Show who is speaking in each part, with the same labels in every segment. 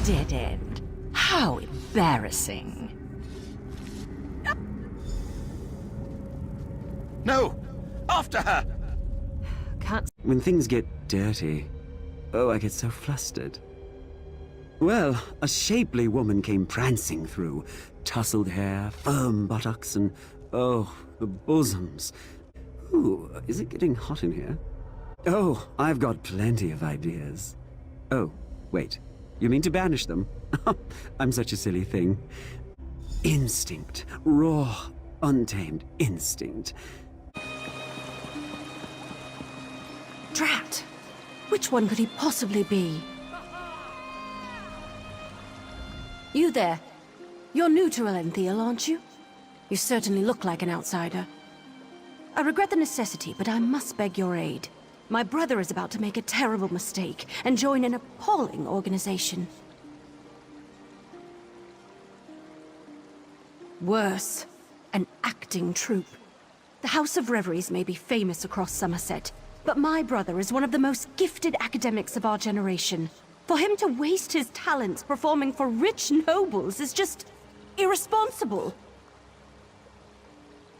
Speaker 1: dead end. How embarrassing.
Speaker 2: No! After her!
Speaker 1: Can't...
Speaker 3: When things get dirty, oh, I get so flustered. Well, a shapely woman came prancing through. Tousled hair, firm buttocks, and, oh, the bosoms. Ooh, is it getting hot in here? Oh, I've got plenty of ideas. Oh, wait. You mean to banish them? I'm such a silly thing. Instinct. Raw, untamed instinct.
Speaker 1: Drat! Which one could he possibly be? You there. You're new to Elenthiel, aren't you? You certainly look like an outsider. I regret the necessity, but I must beg your aid. My brother is about to make a terrible mistake and join an appalling organization. Worse, an acting troupe. The House of Reveries may be famous across Summerset, but my brother is one of the most gifted academics of our generation. For him to waste his talents performing for rich nobles is just irresponsible.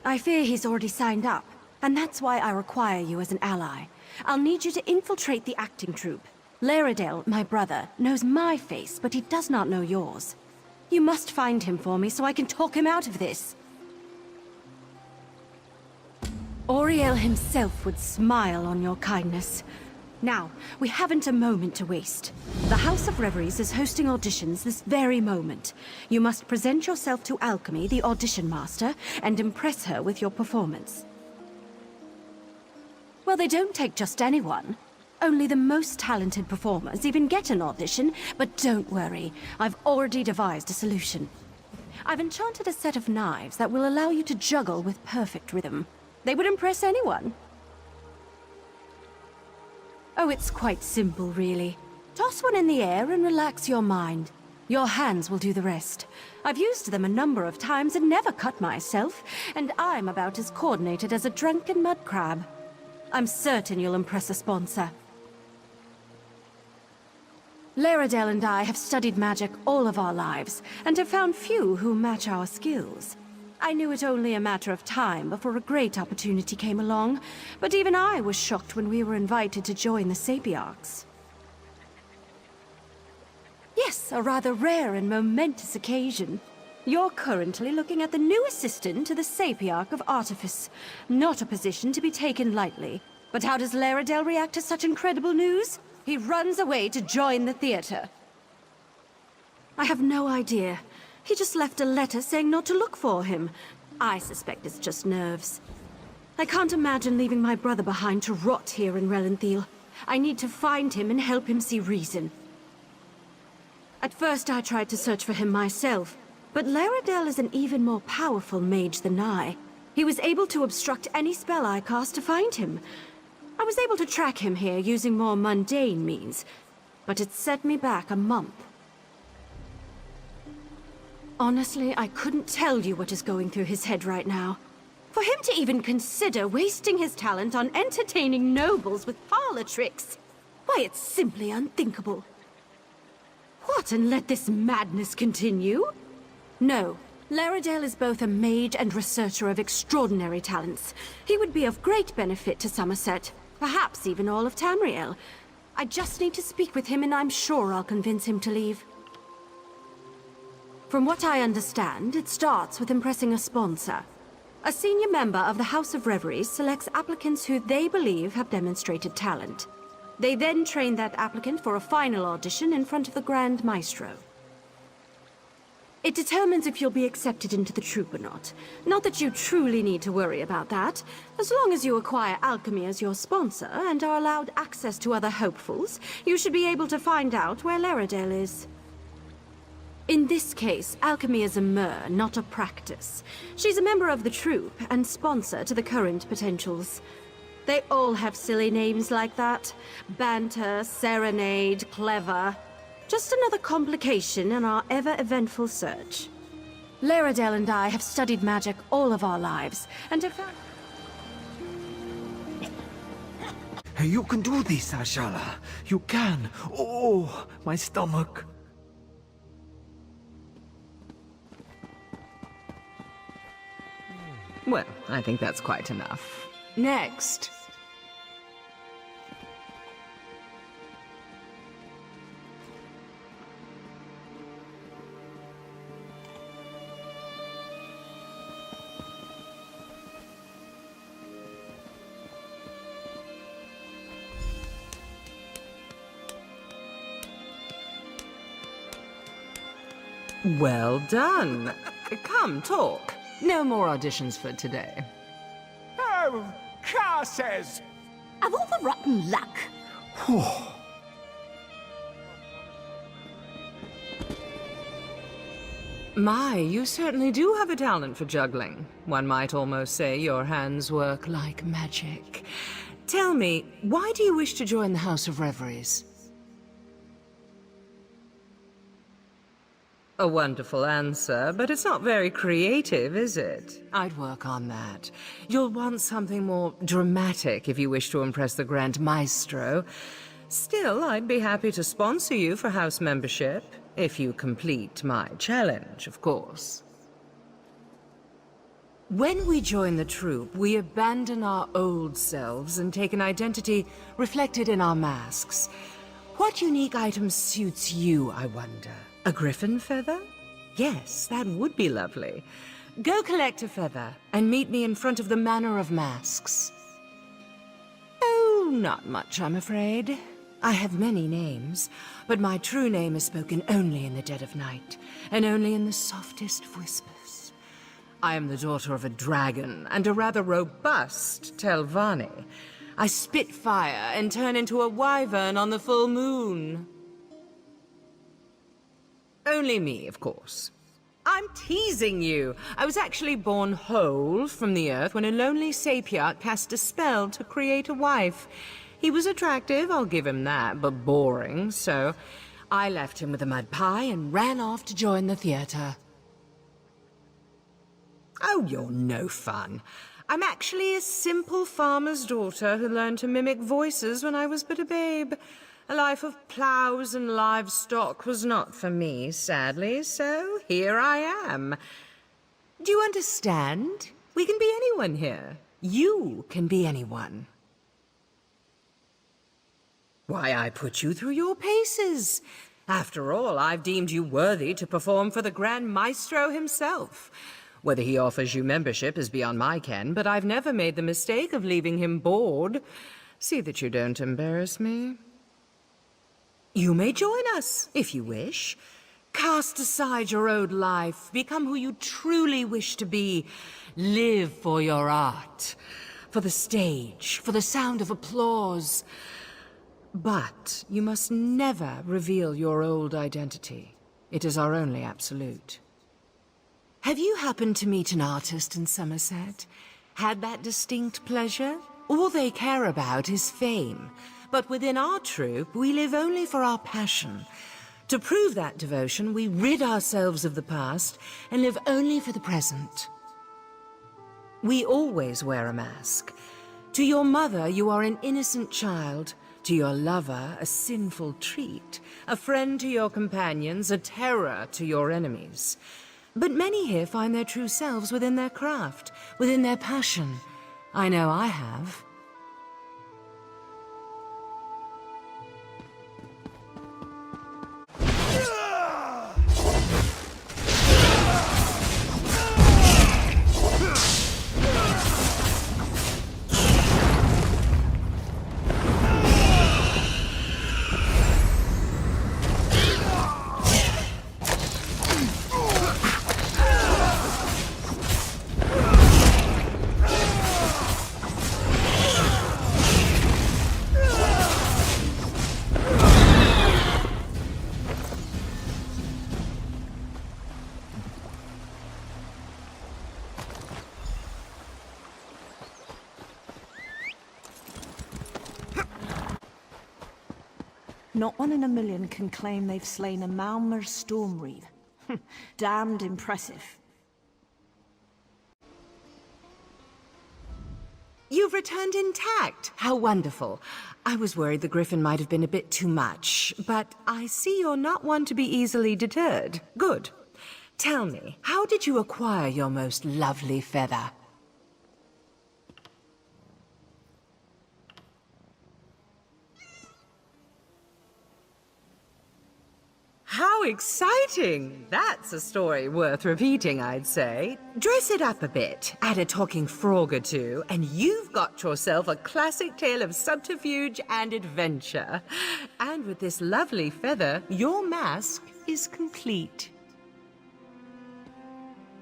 Speaker 1: I fear he's already signed up, and that's why I require you as an ally. I'll need you to infiltrate the acting troupe. Laredale, my brother, knows my face, but he does not know yours. You must find him for me so I can talk him out of this. Auriel himself would smile on your kindness. Now, we haven't a moment to waste. The House of Reveries is hosting auditions this very moment. You must present yourself to Alchemy, the audition master, and impress her with your performance. Well, they don't take just anyone. Only the most talented performers even get an audition, but don't worry, I've already devised a solution. I've enchanted a set of knives that will allow you to juggle with perfect rhythm. They would impress anyone. Oh, it's quite simple, really. Toss one in the air and relax your mind. Your hands will do the rest. I've used them a number of times and never cut myself, and I'm about as coordinated as a drunken mud crab. I'm certain you'll impress a sponsor. Laredale and I have studied magic all of our lives, and have found few who match our skills. I knew it only a matter of time before a great opportunity came along, but even I was shocked when we were invited to join the Sapiarchs. Yes, a rather rare and momentous occasion. You're currently looking at the new assistant to the Sapiarch of Artifice. Not a position to be taken lightly. But how does Laredale react to such incredible news? He runs away to join the theater. I have no idea. He just left a letter saying not to look for him. I suspect it's just nerves. I can't imagine leaving my brother behind to rot here in Relenthiel. I need to find him and help him see reason. At first I tried to search for him myself, but Laredale is an even more powerful mage than I. He was able to obstruct any spell I cast to find him. I was able to track him here using more mundane means, but it set me back a month. Honestly, I couldn't tell you what is going through his head right now. For him to even consider wasting his talent on entertaining nobles with parlor tricks, why, it's simply unthinkable. What, and let this madness continue? No. Laredale is both a mage and researcher of extraordinary talents. He would be of great benefit to Summerset, perhaps even all of Tamriel. I just need to speak with him and I'm sure I'll convince him to leave. From what I understand, it starts with impressing a sponsor. A senior member of the House of Reveries selects applicants who they believe have demonstrated talent. They then train that applicant for a final audition in front of the Grand Maestro. It determines if you'll be accepted into the troupe or not. Not that you truly need to worry about that. As long as you acquire Alchemy as your sponsor and are allowed access to other hopefuls, you should be able to find out where Laredale is. In this case, Alchemy is a mer, not a practice. She's a member of the troupe and sponsor to the current potentials. They all have silly names like that. Banter, serenade, clever. Just another complication in our ever-eventful search. Laredale and I have studied magic all of our lives, and have found...
Speaker 4: You can do this, Ashala. You can. Oh, my stomach. Well, I think that's quite enough. Next. Well done. Come, talk. No more auditions for today.
Speaker 5: Oh, Car says.
Speaker 6: Of all the rotten luck.
Speaker 4: My, you certainly do have a talent for juggling. One might almost say your hands work like magic. Tell me, why do you wish to join the House of Reveries? A wonderful answer, but it's not very creative, is it? I'd work on that. You'll want something more dramatic if you wish to impress the Grand Maestro. Still, I'd be happy to sponsor you for house membership, if you complete my challenge, of course. When we join the troupe, we abandon our old selves and take an identity reflected in our masks. What unique item suits you, I wonder? A griffin feather? Yes, that would be lovely. Go collect a feather and meet me in front of the Manor of Masks. Oh, not much, I'm afraid. I have many names, but my true name is spoken only in the dead of night, and only in the softest whispers. I am the daughter of a dragon and a rather robust Telvanni. I spit fire and turn into a wyvern on the full moon. Only me, of course. I'm teasing you. I was actually born whole from the earth when a lonely sapiart cast a spell to create a wife. He was attractive, I'll give him that, but boring, so I left him with a mud pie and ran off to join the theater. Oh, you're no fun. I'm actually a simple farmer's daughter who learned to mimic voices when I was but a babe. A life of plows and livestock was not for me, sadly, so here I am. Do you understand? We can be anyone here. You can be anyone. Why, I put you through your paces. After all, I've deemed you worthy to perform for the Grand Maestro himself. Whether he offers you membership is beyond my ken, but I've never made the mistake of leaving him bored. See that you don't embarrass me. You may join us, if you wish. Cast aside your old life, become who you truly wish to be. Live for your art, for the stage, for the sound of applause. But you must never reveal your old identity. It is our only absolute. Have you happened to meet an artist in Summerset? Had that distinct pleasure? All they care about is fame. But within our troupe, we live only for our passion. To prove that devotion, we rid ourselves of the past and live only for the present. We always wear a mask. To your mother, you are an innocent child. To your lover, a sinful treat. A friend to your companions, a terror to your enemies. But many here find their true selves within their craft, within their passion. I know I have.
Speaker 6: Not one in a million can claim they've slain a Malmer Stormreeve. Damned impressive.
Speaker 4: You've returned intact. How wonderful. I was worried the griffin might have been a bit too much, but I see you're not one to be easily deterred. Good. Tell me, how did you acquire your most lovely feather? exciting! That's a story worth repeating, I'd say. Dress it up a bit, add a talking frog or two, and you've got yourself a classic tale of subterfuge and adventure. And with this lovely feather, your mask is complete.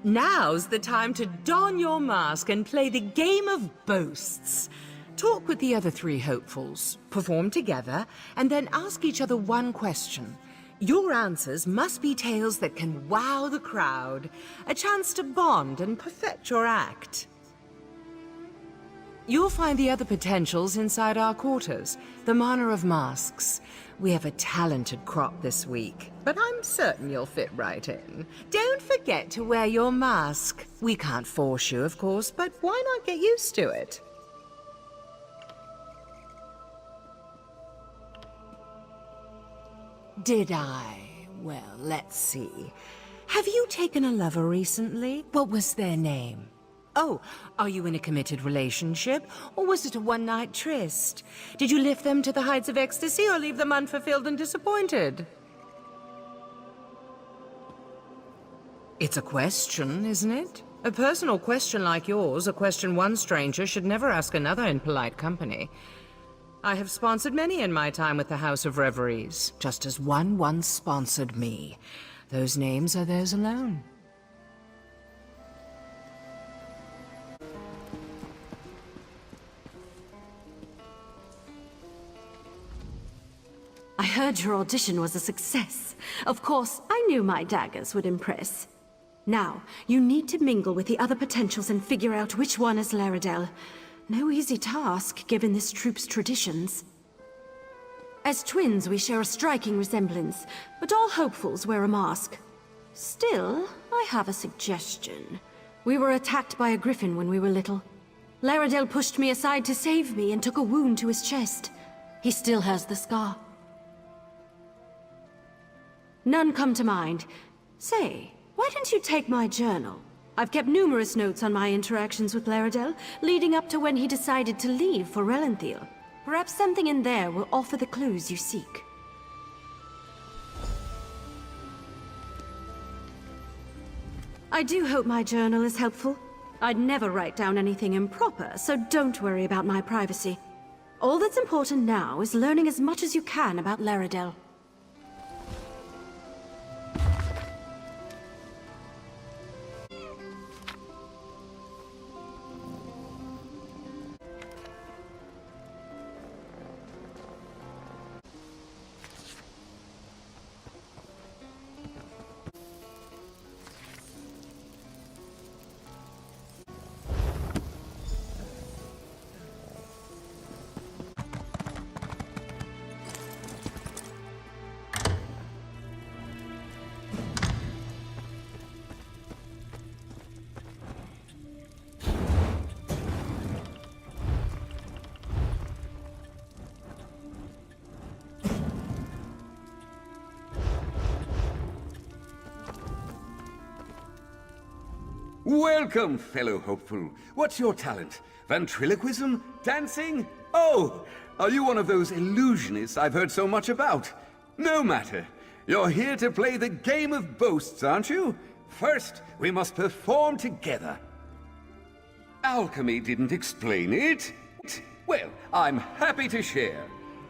Speaker 4: Now's the time to don your mask and play the game of boasts. Talk with the other three hopefuls, perform together, and then ask each other one question. Your answers must be tales that can wow the crowd, a chance to bond and perfect your act. You'll find the other potentials inside our quarters, the Manor of Masks. We have a talented crop this week, but I'm certain you'll fit right in. Don't forget to wear your mask. We can't force you, of course, but why not get used to it? Did I? Well, let's see. Have you taken a lover recently? What was their name? Oh, are you in a committed relationship? Or was it a one-night tryst? Did you lift them to the heights of ecstasy or leave them unfulfilled and disappointed? It's a question, isn't it? A personal question like yours, a question one stranger should never ask another in polite company. I have sponsored many in my time with the House of Reveries, just as one once sponsored me. Those names are theirs alone.
Speaker 1: I heard your audition was a success. Of course, I knew my daggers would impress. Now, you need to mingle with the other potentials and figure out which one is Laredell. No easy task, given this troupe's traditions. As twins, we share a striking resemblance, but all hopefuls wear a mask. Still, I have a suggestion. We were attacked by a griffin when we were little. Laredell pushed me aside to save me and took a wound to his chest. He still has the scar. None come to mind. Say, why don't you take my journal? I've kept numerous notes on my interactions with Laredell, leading up to when he decided to leave for Relenthiel. Perhaps something in there will offer the clues you seek. I do hope my journal is helpful. I'd never write down anything improper, so don't worry about my privacy. All that's important now is learning as much as you can about Laredell.
Speaker 2: Welcome, fellow hopeful. What's your talent? Ventriloquism? Dancing? Oh, are you one of those illusionists I've heard so much about? No matter. You're here to play the game of boasts, aren't you? First, we must perform together. Alchemy didn't explain it. Well, I'm happy to share.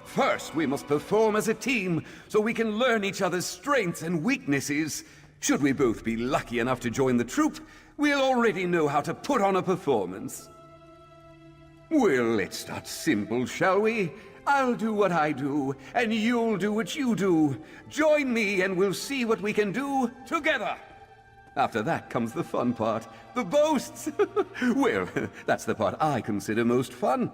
Speaker 2: First, we must perform as a team so we can learn each other's strengths and weaknesses. Should we both be lucky enough to join the troupe, we'll already know how to put on a performance. Well, let's start simple, shall we? I'll do what I do, and you'll do what you do. Join me and we'll see what we can do together. After that comes the fun part, the boasts. Well, that's the part I consider most fun.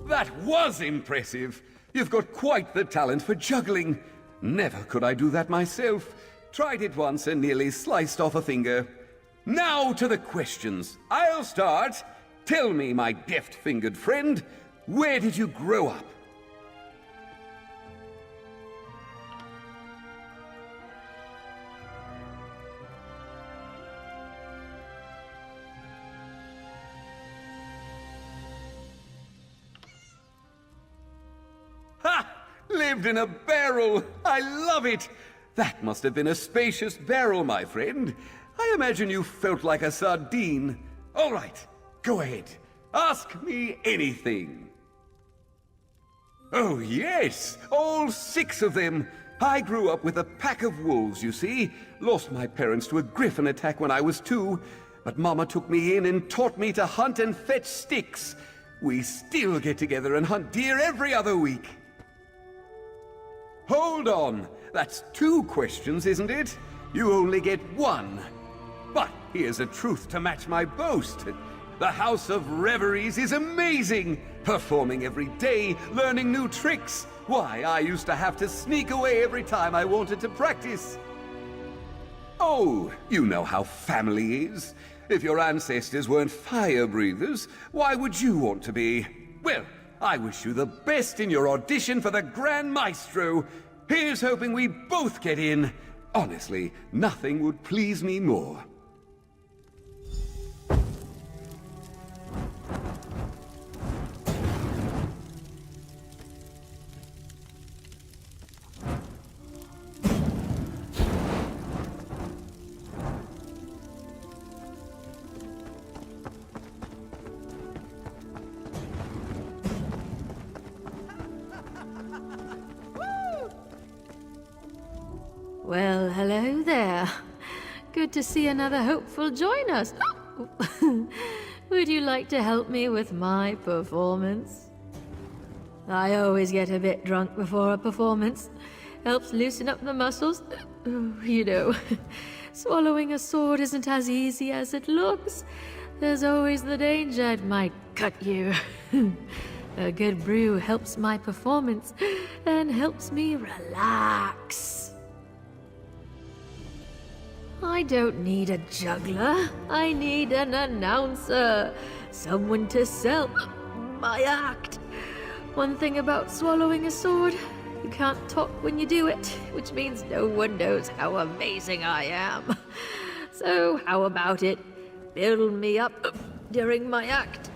Speaker 2: That was impressive. You've got quite the talent for juggling. Never could I do that myself. Tried it once and nearly sliced off a finger. Now to the questions. I'll start. Tell me, my deft-fingered friend, where did you grow up? lived in a barrel! I love it! That must have been a spacious barrel, my friend. I imagine you felt like a sardine. All right, go ahead. Ask me anything. Oh, yes, all 6 of them. I grew up with a pack of wolves, you see. Lost my parents to a griffin attack when I was 2, but Mama took me in and taught me to hunt and fetch sticks. We still get together and hunt deer every other week. Hold on, that's 2 questions, isn't it? You only get 1. But here's a truth to match my boast. The House of Reveries is amazing! Performing every day, learning new tricks. Why, I used to have to sneak away every time I wanted to practice. Oh, you know how family is. If your ancestors weren't fire breathers, why would you want to be? Well, I wish you the best in your audition for the Grand Maestro. Here's hoping we both get in. Honestly, nothing would please me more.
Speaker 7: Well, hello there. Good to see another hopeful join us. Would you like to help me with my performance? I always get a bit drunk before a performance. Helps loosen up the muscles. You know, swallowing a sword isn't as easy as it looks. There's always the danger it might cut you. A good brew helps my performance and helps me relax. I don't need a juggler. I need an announcer. Someone to sell my act. One thing about swallowing a sword, you can't talk when you do it, which means no one knows how amazing I am. So how about it? Build me up during my act.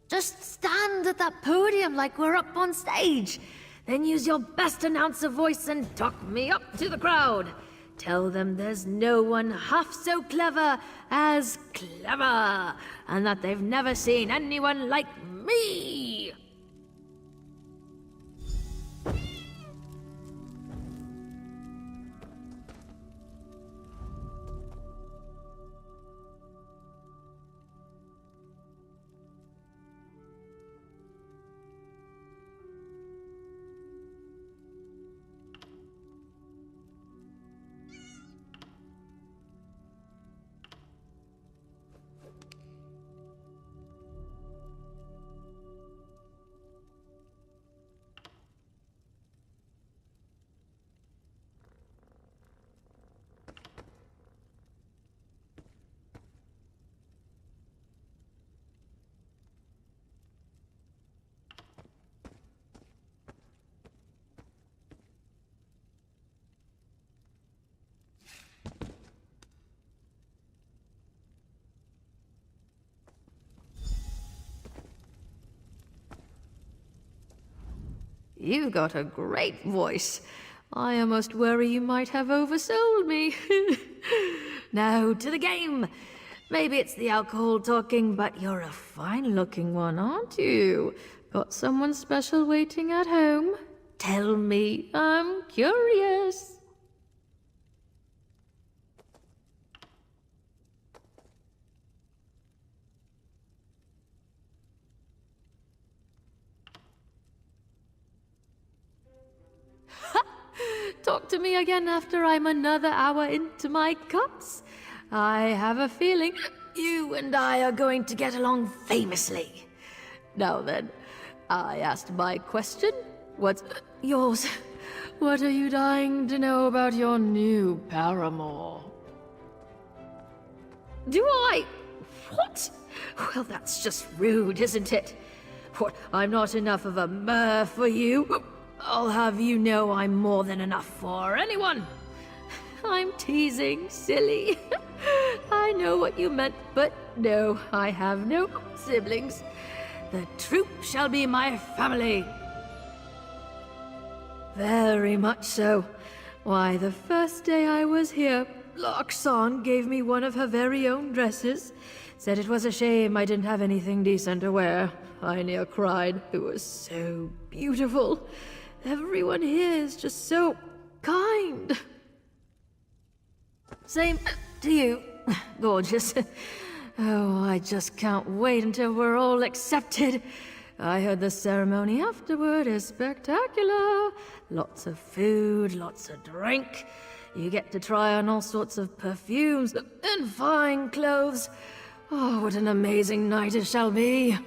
Speaker 7: Just stand at that podium like we're up on stage. Then use your best announcer voice and talk me up to the crowd. Tell them there's no one half so clever as clever, and that they've never seen anyone like me. You've got a great voice. I almost worry you might have oversold me. Now, to the game. Maybe it's the alcohol talking, but you're a fine-looking one, aren't you? Got someone special waiting at home? Tell me, I'm curious. Talk to me again after I'm another hour into my cups. I have a feeling you and I are going to get along famously. Now then, I asked my question. What's yours? What are you dying to know about your new paramour? Do I? What? Well, that's just rude, isn't it? What, I'm not enough of a mer for you? I'll have you know I'm more than enough for anyone. I'm teasing, silly. I know what you meant, but no, I have no siblings. The troop shall be my family. Very much so. Why, the first day I was here, Loxon gave me one of her very own dresses. Said it was a shame I didn't have anything decent to wear. I near cried. It was so beautiful. Everyone here is just so kind. Same to you, gorgeous. Oh, I just can't wait until we're all accepted. I heard the ceremony afterward is spectacular. Lots of food, lots of drink. You get to try on all sorts of perfumes and fine clothes. Oh, what an amazing night it shall be.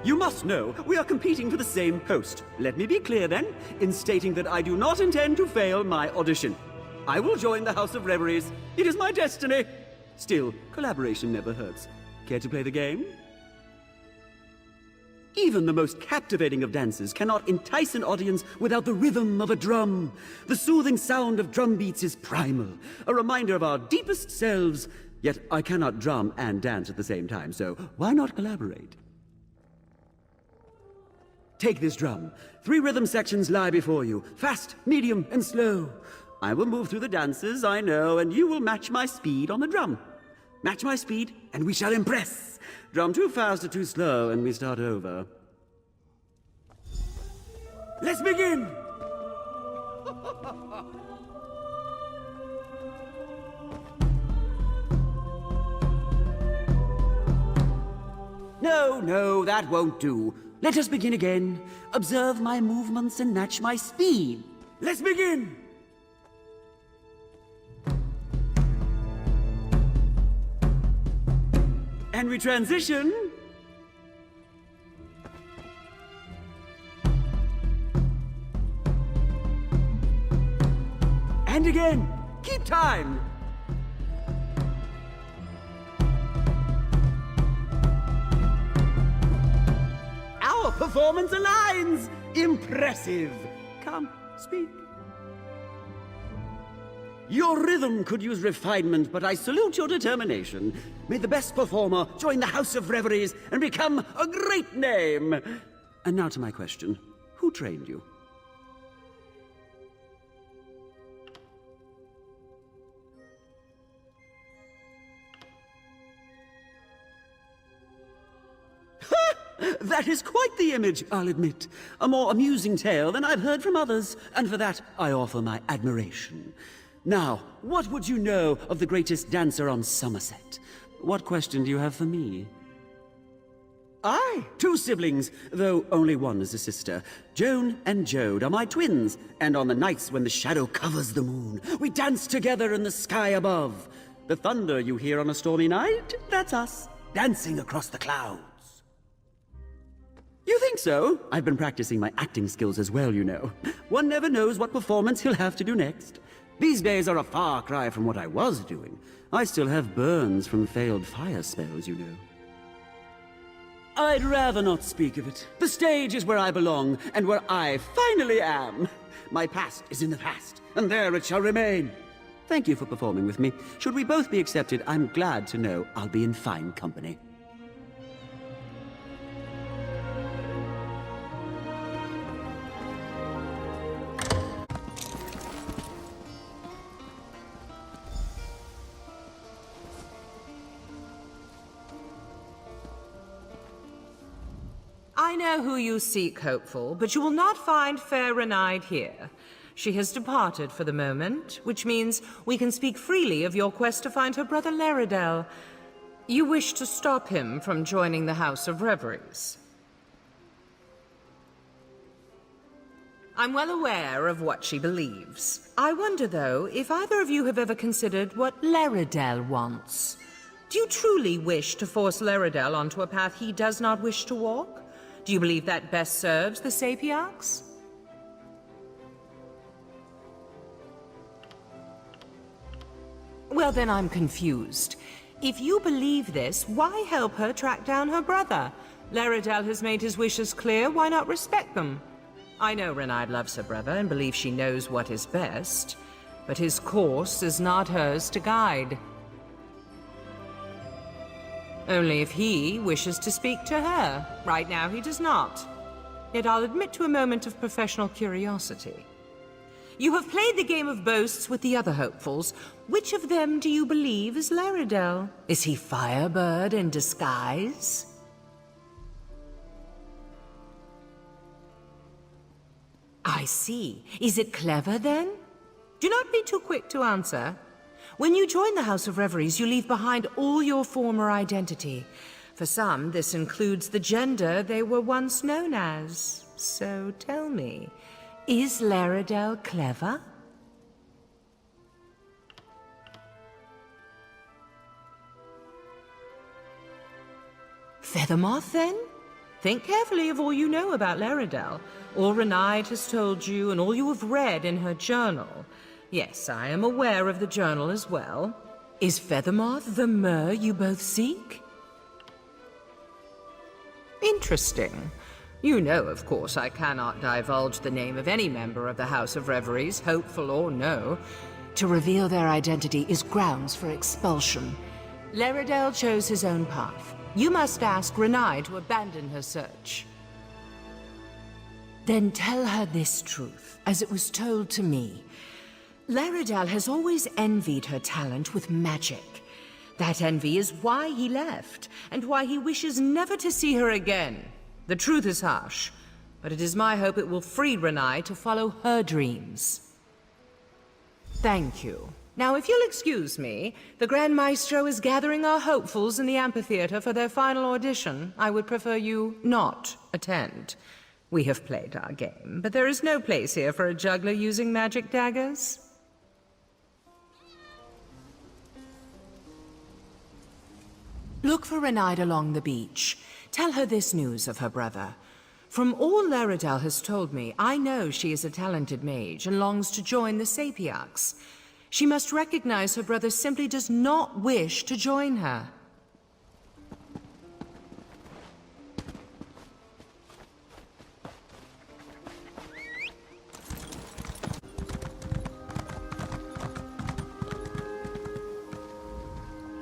Speaker 3: You must know, we are competing for the same post. Let me be clear then, in stating that I do not intend to fail my audition. I will join the House of Reveries. It is my destiny. Still, collaboration never hurts. Care to play the game? Even the most captivating of dances cannot entice an audience without the rhythm of a drum. The soothing sound of drum beats is primal, a reminder of our deepest selves. Yet I cannot drum and dance at the same time, so why not collaborate? Take this drum. 3 rhythm sections lie before you, fast, medium, and slow. I will move through the dances, I know, and you will match my speed on the drum. Match my speed, and we shall impress. Drum too fast or too slow, and we start over. Let's begin! No, that won't do. Let us begin again. Observe my movements and match my speed. Let's begin! And we transition. And again. Keep time. Our performance aligns! Impressive! Come, speak. Your rhythm could use refinement, but I salute your determination. May the best performer join the House of Reveries and become a great name! And now to my question. Who trained you? That is quite the image, I'll admit. A more amusing tale than I've heard from others, and for that I offer my admiration. Now, what would you know of the greatest dancer on Summerset? What question do you have for me? Aye, 2 siblings, though only one is a sister. Joan and Jode are my twins, and on the nights when the shadow covers the moon, we dance together in the sky above. The thunder you hear on a stormy night, that's us, dancing across the clouds. You think so? I've been practicing my acting skills as well, you know. One never knows what performance he'll have to do next. These days are a far cry from what I was doing. I still have burns from failed fire spells, you know. I'd rather not speak of it. The stage is where I belong, and where I finally am. My past is in the past, and there it shall remain. Thank you for performing with me. Should we both be accepted, I'm glad to know I'll be in fine company.
Speaker 4: I know who you seek, Hopeful, but you will not find Fair Renide here. She has departed for the moment, which means we can speak freely of your quest to find her brother Laredel. You wish to stop him from joining the House of Reveries. I'm well aware of what she believes. I wonder, though, if either of you have ever considered what Laredel wants. Do you truly wish to force Laredel onto a path he does not wish to walk? Do you believe that best serves the Sapiarchs? Well, then I'm confused. If you believe this, why help her track down her brother? Laredale has made his wishes clear, why not respect them? I know Renard loves her brother and believes she knows what is best, but his course is not hers to guide. Only if he wishes to speak to her. Right now he does not. Yet I'll admit to a moment of professional curiosity. You have played the game of boasts with the other hopefuls. Which of them do you believe is Laredale? Is he Firebird in disguise? I see. Is it clever, then? Do not be too quick to answer. When you join the House of Reveries, you leave behind all your former identity. For some, this includes the gender they were once known as. So tell me, is Laredale clever? Feathermoth, then? Think carefully of all you know about Laredale, all Renard has told you, and all you have read in her journal. Yes, I am aware of the journal as well. Is Feathermoth the Mer you both seek? Interesting. You know, of course, I cannot divulge the name of any member of the House of Reveries, hopeful or no. To reveal their identity is grounds for expulsion. Laredale chose his own path. You must ask Renard to abandon her search. Then tell her this truth, as it was told to me. Laredale has always envied her talent with magic. That envy is why he left, and why he wishes never to see her again. The truth is harsh, but it is my hope it will free Renard to follow her dreams. Thank you. Now, if you'll excuse me, the Grand Maestro is gathering our hopefuls in the amphitheater for their final audition. I would prefer you not attend. We have played our game, but there is no place here for a juggler using magic daggers. Look for Renard along the beach. Tell her this news of her brother. From all Laredale has told me, I know she is a talented mage and longs to join the Sapiarchs. She must recognize her brother simply does not wish to join her.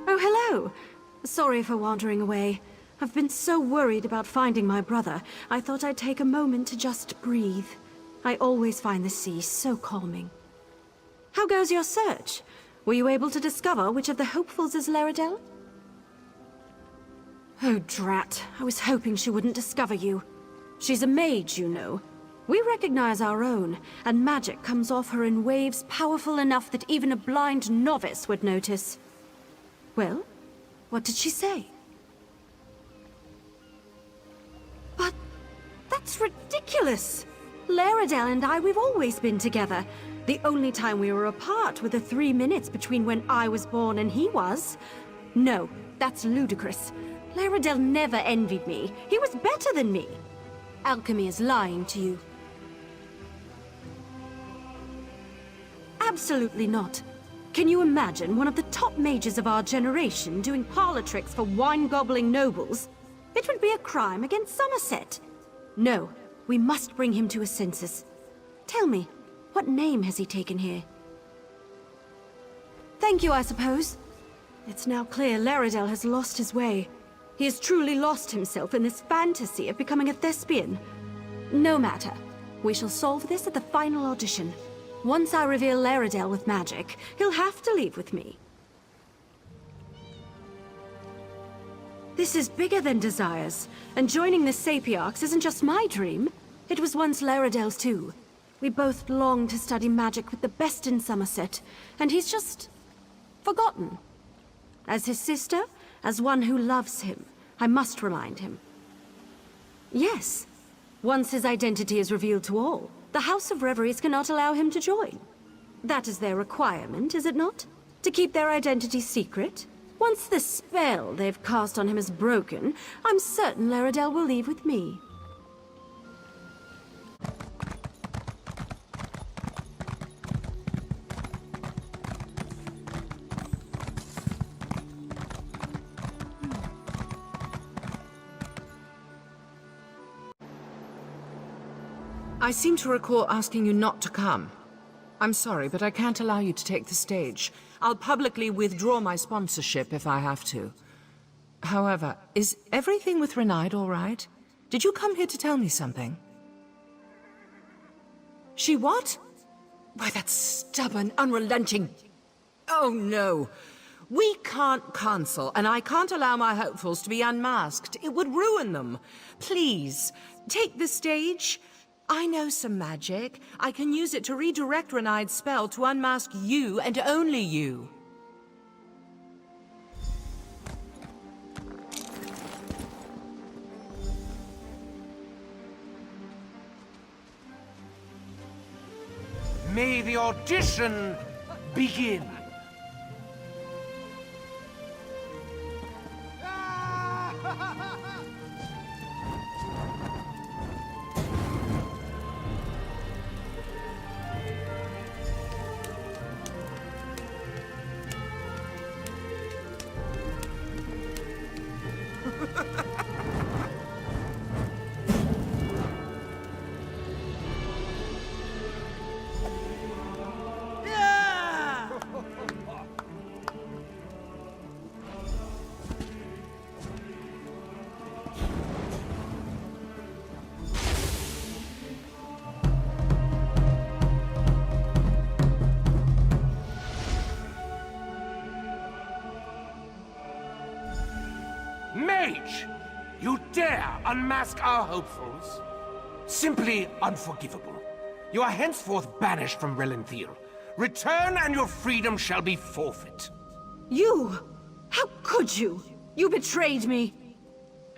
Speaker 1: Oh, hello. Sorry for wandering away. I've been so worried about finding my brother, I thought I'd take a moment to just breathe. I always find the sea so calming. How goes your search? Were you able to discover which of the hopefuls is Laredale? Oh, drat. I was hoping she wouldn't discover you. She's a mage, you know. We recognize our own, and magic comes off her in waves powerful enough that even a blind novice would notice. Well, what did she say? But that's ridiculous! Laredale and I, we've always been together. The only time we were apart were the 3 minutes between when I was born and he was. No, that's ludicrous. Laredale never envied me. He was better than me. Alchemy is lying to you. Absolutely not. Can you imagine one of the top mages of our generation doing parlor tricks for wine-gobbling nobles? It would be a crime against Summerset. No, we must bring him to his senses. Tell me, what name has he taken here? Thank you, I suppose. It's now clear Laredale has lost his way. He has truly lost himself in this fantasy of becoming a thespian. No matter. We shall solve this at the final audition. Once I reveal Laredale with magic, he'll have to leave with me. This is bigger than desires, and joining the Sapiarchs isn't just my dream. It was once Laredale's too. We both longed to study magic with the best in Summerset, and he's just forgotten. As his sister, as one who loves him, I must remind him. Yes, once his identity is revealed to all, the House of Reveries cannot allow him to join. That is their requirement, is it not? To keep their identity secret? Once the spell they've cast on him is broken, I'm certain Laredale will leave with me.
Speaker 4: I seem to recall asking you not to come. I'm sorry, but I can't allow you to take the stage. I'll publicly withdraw my sponsorship if I have to. However, is everything with Renaid all right? Did you come here to tell me something? She what? Why, that stubborn, unrelenting... Oh, no. We can't cancel, and I can't allow my hopefuls to be unmasked. It would ruin them. Please, take the stage. I know some magic. I can use it to redirect Renaid's spell to unmask you and only you.
Speaker 5: May the audition begin. Mage! You dare unmask our hopefuls? Simply unforgivable. You are henceforth banished from Relenthir. Return and your freedom shall be forfeit.
Speaker 1: You! How could you? You betrayed me!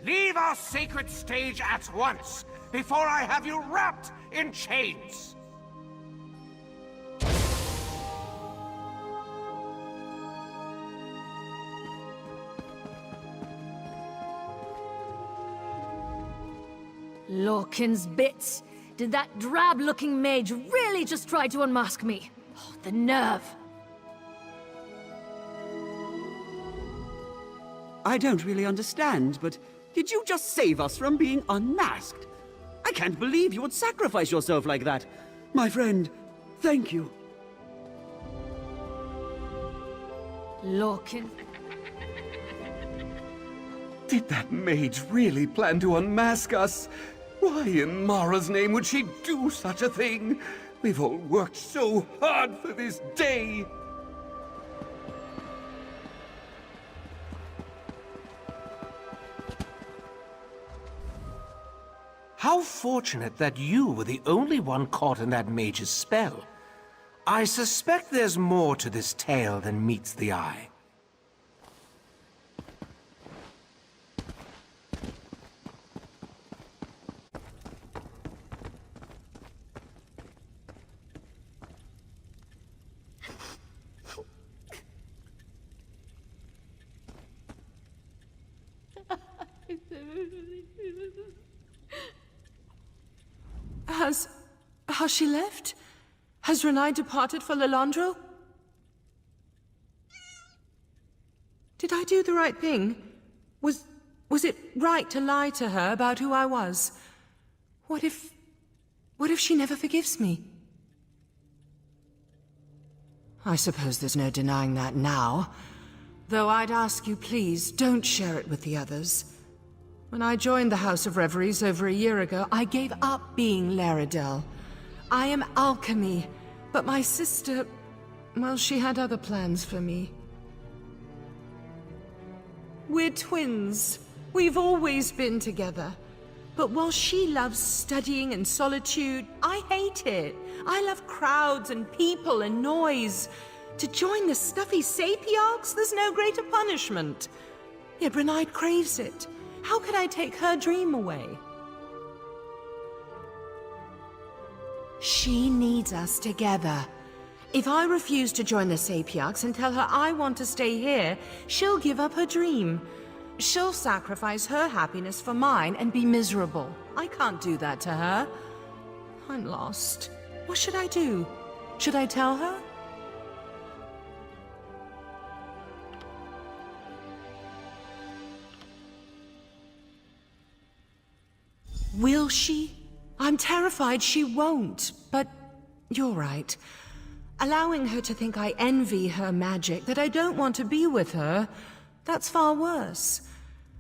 Speaker 5: Leave our sacred stage at once, before I have you wrapped in chains!
Speaker 7: Lorcan's bits! Did that drab-looking mage really just try to unmask me? Oh, the nerve!
Speaker 3: I don't really understand, but did you just save us from being unmasked? I can't believe you would sacrifice yourself like that. My friend, thank you.
Speaker 7: Lorcan...
Speaker 2: Did that mage really plan to unmask us? Why in Mara's name would she do such a thing? We've all worked so hard for this day!
Speaker 5: How fortunate that you were the only one caught in that mage's spell. I suspect there's more to this tale than meets the eye.
Speaker 4: Has she left? Has Renaid departed for Lilandro? Did I do the right thing? Was it right to lie to her about who I was? What if she never forgives me? I suppose there's no denying that now. Though I'd ask you, please, don't share it with the others. When I joined the House of Reveries over a year ago, I gave up being Laredel. I am alchemy, but my sister, well, she had other plans for me. We're twins. We've always been together. But while she loves studying and solitude, I hate it. I love crowds and people and noise. To join the stuffy sapiarchs, there's no greater punishment. Yet Renaid craves it. How could I take her dream away? She needs us together. If I refuse to join the sapiarchs and tell her I want to stay here, she'll give up her dream. She'll sacrifice her happiness for mine and be miserable. I can't do that to her. I'm lost. What should I do? Should I tell her? Will she? I'm terrified she won't, but you're right. Allowing her to think I envy her magic, that I don't want to be with her, that's far worse.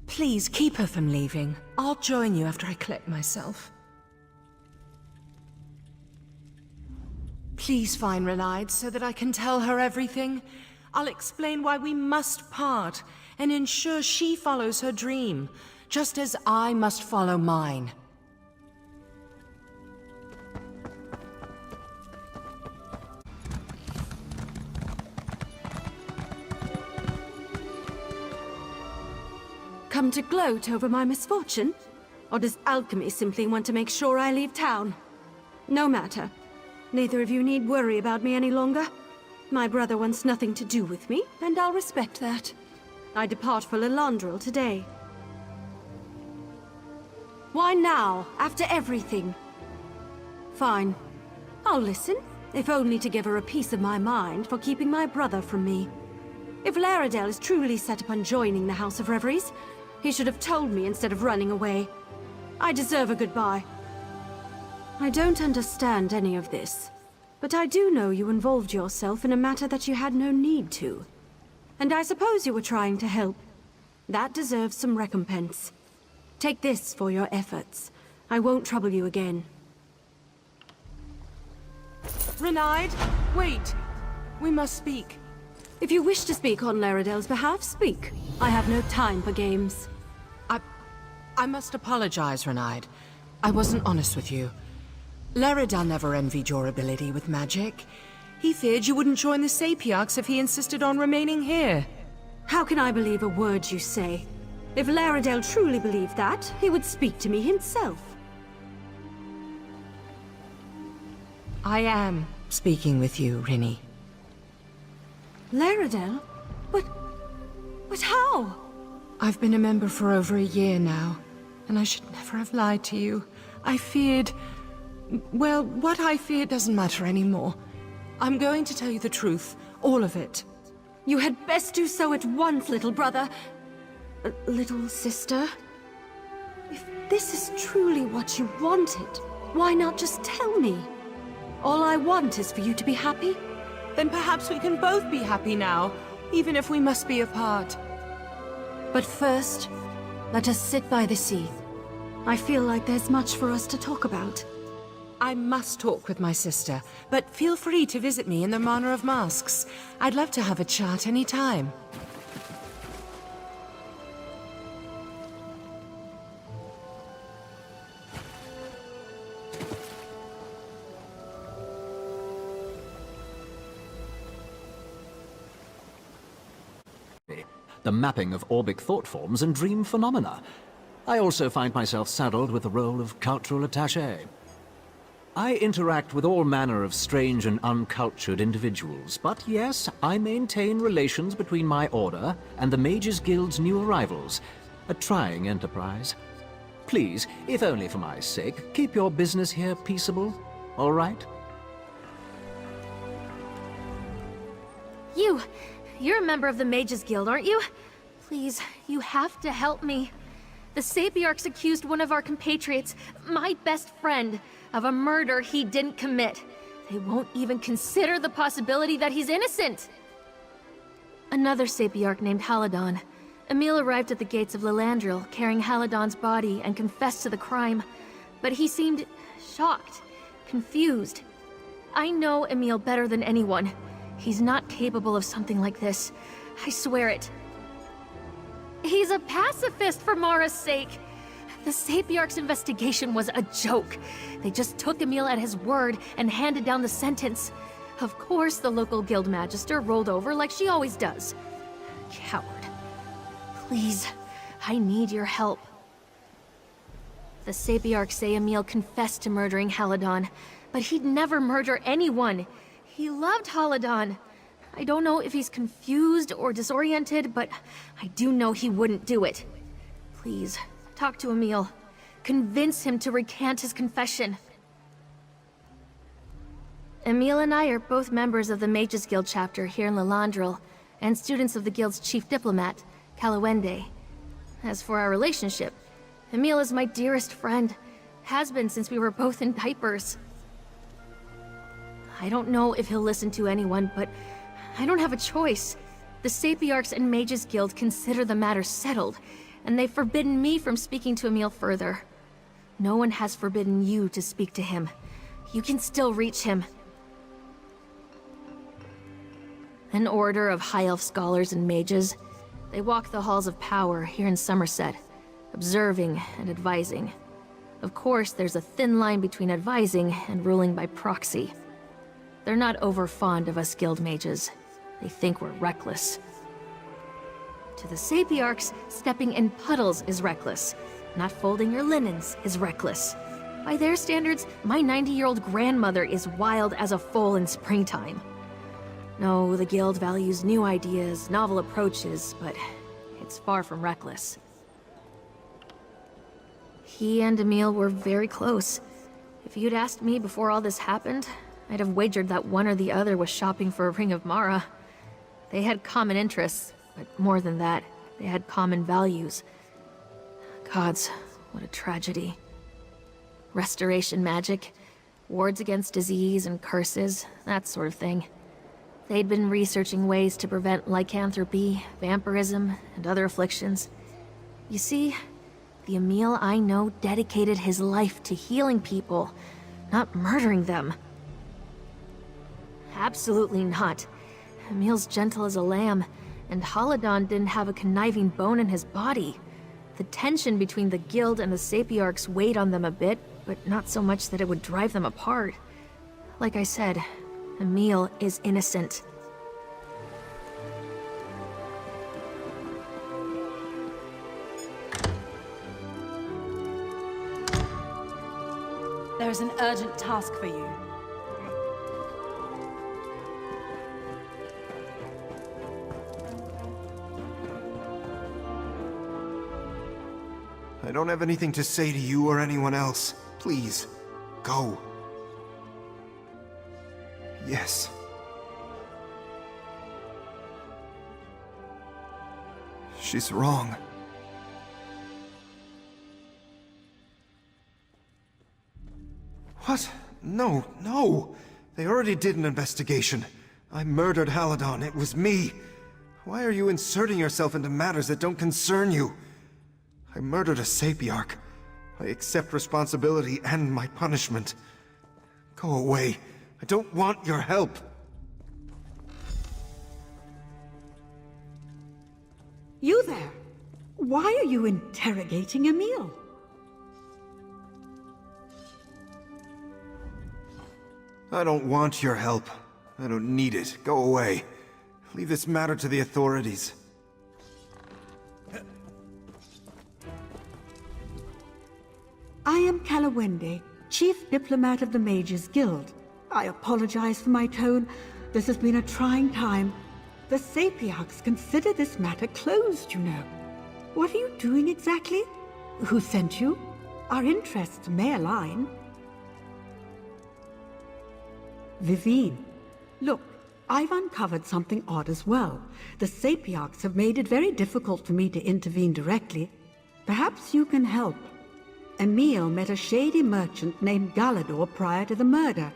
Speaker 4: Please keep her from leaving. I'll join you after I collect myself. Please find Renide so that I can tell her everything. I'll explain why we must part and ensure she follows her dream, just as I must follow mine.
Speaker 1: Come to gloat over my misfortune? Or does alchemy simply want to make sure I leave town? No matter. Neither of you need worry about me any longer. My brother wants nothing to do with me, and I'll respect that. I depart for Lilandril today. Why now, after everything? Fine. I'll listen, if only to give her a piece of my mind for keeping my brother from me. If Laredale is truly set upon joining the House of Reveries, he should have told me instead of running away. I deserve a goodbye. I don't understand any of this, but I do know you involved yourself in a matter that you had no need to. And I suppose you were trying to help. That deserves some recompense. Take this for your efforts. I won't trouble you again.
Speaker 4: Renide, wait! We must speak.
Speaker 1: If you wish to speak on Laredale's behalf, speak. I have no time for games.
Speaker 4: I must apologize, Renide. I wasn't honest with you. Laredale never envied your ability with magic. He feared you wouldn't join the Sapiarchs if he insisted on remaining here.
Speaker 1: How can I believe a word you say? If Laredale truly believed that, he would speak to me himself.
Speaker 4: I am speaking with you, Rinny.
Speaker 1: Laredale? But how?
Speaker 4: I've been a member for over a year now, and I should never have lied to you. I feared... Well, what I feared doesn't matter anymore. I'm going to tell you the truth, all of it.
Speaker 1: You had best do so at once, little brother. Little sister? If this is truly what you wanted, why not just tell me? All I want is for you to be happy.
Speaker 4: Then perhaps we can both be happy now, even if we must be apart.
Speaker 1: But first, let us sit by the sea. I feel like there's much for us to talk about.
Speaker 4: I must talk with my sister, but feel free to visit me in the Manor of Masks. I'd love to have a chat any time.
Speaker 8: The mapping of orbic thought forms and dream phenomena. I also find myself saddled with the role of cultural attaché. I interact with all manner of strange and uncultured individuals, but yes, I maintain relations between my order and the Mages Guild's new arrivals. A trying enterprise. Please, if only for my sake, keep your business here peaceable, all right?
Speaker 7: You're a member of the Mages Guild, aren't you? Please, you have to help me. The Sapiarchs accused one of our compatriots, my best friend, of a murder he didn't commit. They won't even consider the possibility that he's innocent. Another Sapiarch named Haladon. Emil arrived at the gates of Lilandril, carrying Haladon's body, and confessed to the crime. But he seemed shocked, confused. I know Emil better than anyone. He's not capable of something like this. I swear it. He's a pacifist for Mara's sake. The Sapiarch's investigation was a joke. They just took Emil at his word and handed down the sentence. Of course, the local guild magister rolled over like she always does. Coward. Please, I need your help. The Sapiarchs say Emil confessed to murdering Haladon, but he'd never murder anyone. He loved Haladon. I don't know if he's confused or disoriented, but I do know he wouldn't do it. Please, talk to Emil. Convince him to recant his confession. Emil and I are both members of the Mages Guild chapter here in Lilandril, and students of the guild's chief diplomat, Kalawende. As for our relationship, Emil is my dearest friend. Has been since we were both in diapers. I don't know if he'll listen to anyone, but I don't have a choice. The Sapiarchs and Mages Guild consider the matter settled, and they've forbidden me from speaking to Emil further. No one has forbidden you to speak to him. You can still reach him. An order of High Elf scholars and mages. They walk the halls of power here in Summerset, observing and advising. Of course, there's a thin line between advising and ruling by proxy. They're not over fond of us guild mages. They think we're reckless. To the Sapiarchs, stepping in puddles is reckless. Not folding your linens is reckless. By their standards, my 90-year-old grandmother is wild as a foal in springtime. No, the guild values new ideas, novel approaches, but it's far from reckless. He and Emil were very close. If you'd asked me before all this happened, I'd have wagered that one or the other was shopping for a Ring of Mara. They had common interests, but more than that, they had common values. Gods, what a tragedy. Restoration magic, wards against disease and curses, that sort of thing. They'd been researching ways to prevent lycanthropy, vampirism, and other afflictions. You see, the Emil I know dedicated his life to healing people, not murdering them. Absolutely not. Emil's gentle as a lamb, and Haladon didn't have a conniving bone in his body. The tension between the guild and the Sapiarchs weighed on them a bit, but not so much that it would drive them apart. Like I said, Emil is innocent.
Speaker 6: There's an urgent task for you.
Speaker 9: I don't have anything to say to you or anyone else. Please, go. Yes. She's wrong. What? No, no! They already did an investigation. I murdered Haladon. It was me. Why are you inserting yourself into matters that don't concern you? I murdered a Sapiarch. I accept responsibility and my punishment. Go away. I don't want your help.
Speaker 10: You there? Why are you interrogating Emil?
Speaker 9: I don't want your help. I don't need it. Go away. Leave this matter to the authorities.
Speaker 10: I am Kalawende, Chief Diplomat of the Mages Guild. I apologize for my tone. This has been a trying time. The Sapiarchs consider this matter closed, you know. What are you doing exactly? Who sent you? Our interests may align. Vivine, look, I've uncovered something odd as well. The Sapiarchs have made it very difficult for me to intervene directly. Perhaps you can help. Emil met a shady merchant named Galador prior to the murder.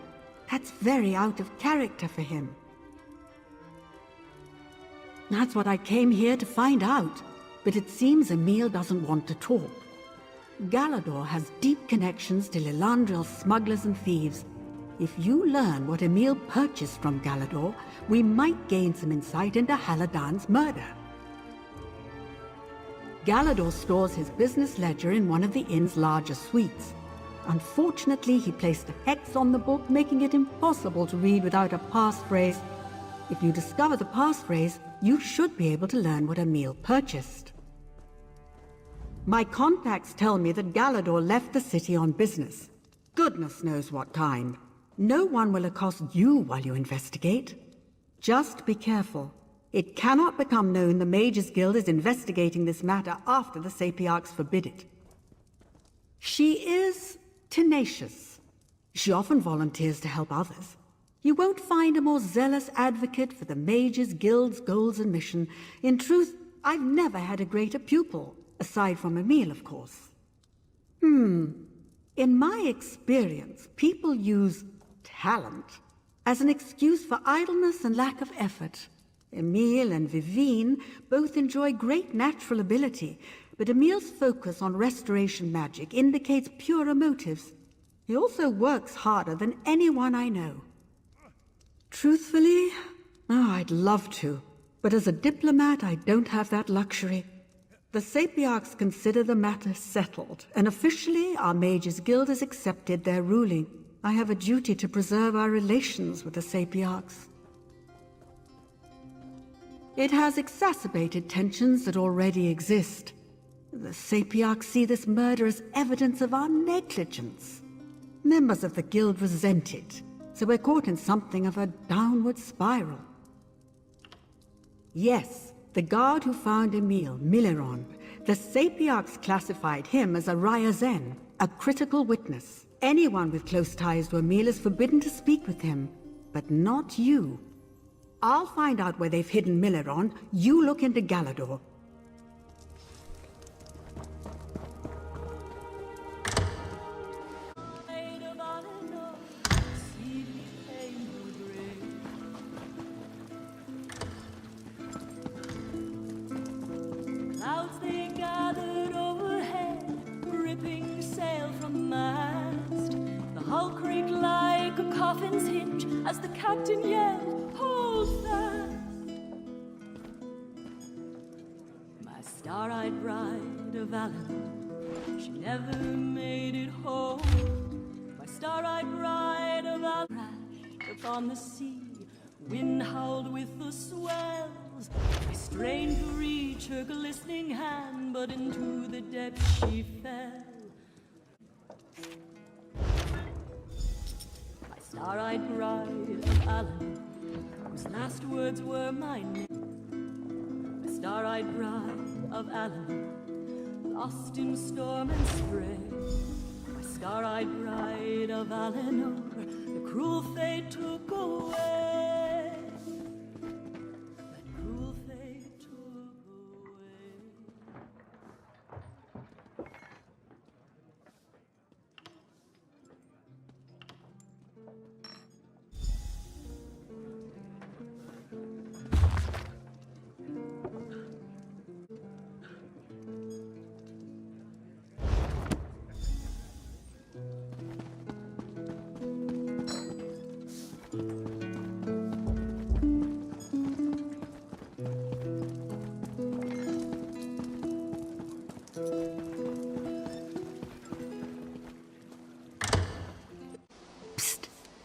Speaker 10: That's very out of character for him. That's what I came here to find out. But it seems Emil doesn't want to talk. Galador has deep connections to Lilandril's smugglers and thieves. If you learn what Emil purchased from Galador, we might gain some insight into Haladon's murder. Galador stores his business ledger in one of the inn's larger suites. Unfortunately, he placed a hex on the book, making it impossible to read without a passphrase. If you discover the passphrase, you should be able to learn what Emil purchased. My contacts tell me that Galador left the city on business. Goodness knows what time. No one will accost you while you investigate. Just be careful. It cannot become known the Mages Guild is investigating this matter after the Sapiarchs forbid it. She is tenacious. She often volunteers to help others. You won't find a more zealous advocate for the Mages Guild's goals and mission. In truth, I've never had a greater pupil, aside from Emil, of course. In my experience, people use talent as an excuse for idleness and lack of effort. Emile and Vivine both enjoy great natural ability, but Emile's focus on restoration magic indicates purer motives. He also works harder than anyone I know. Truthfully, I'd love to, but as a diplomat, I don't have that luxury. The Sapiarchs consider the matter settled, and officially, our Mages Guild has accepted their ruling. I have a duty to preserve our relations with the Sapiarchs. It has exacerbated tensions that already exist. The Sapiarchs see this murder as evidence of our negligence. Members of the Guild resent it, so we're caught in something of a downward spiral. Yes, the guard who found Emile, Milleron, the Sapiarchs classified him as a Ryazen, a critical witness. Anyone with close ties to Emile is forbidden to speak with him, but not you. I'll find out where they've hidden Milleron. You look into Galador.
Speaker 11: Clouds they gathered overhead, ripping sail from mast. The hull creaked like a coffin's hinge as the captain yelled, "Hold fast!" My star-eyed bride of Alan, she never made it home. My star-eyed bride of Alan crashed upon the sea. Wind howled with the swells. I strained to reach her glistening hand, but into the depths she fell. My star-eyed bride of Alan, whose last words were my name. My star-eyed bride of Alan, lost in storm and spray. My star-eyed bride of Alan, the cruel fate took away.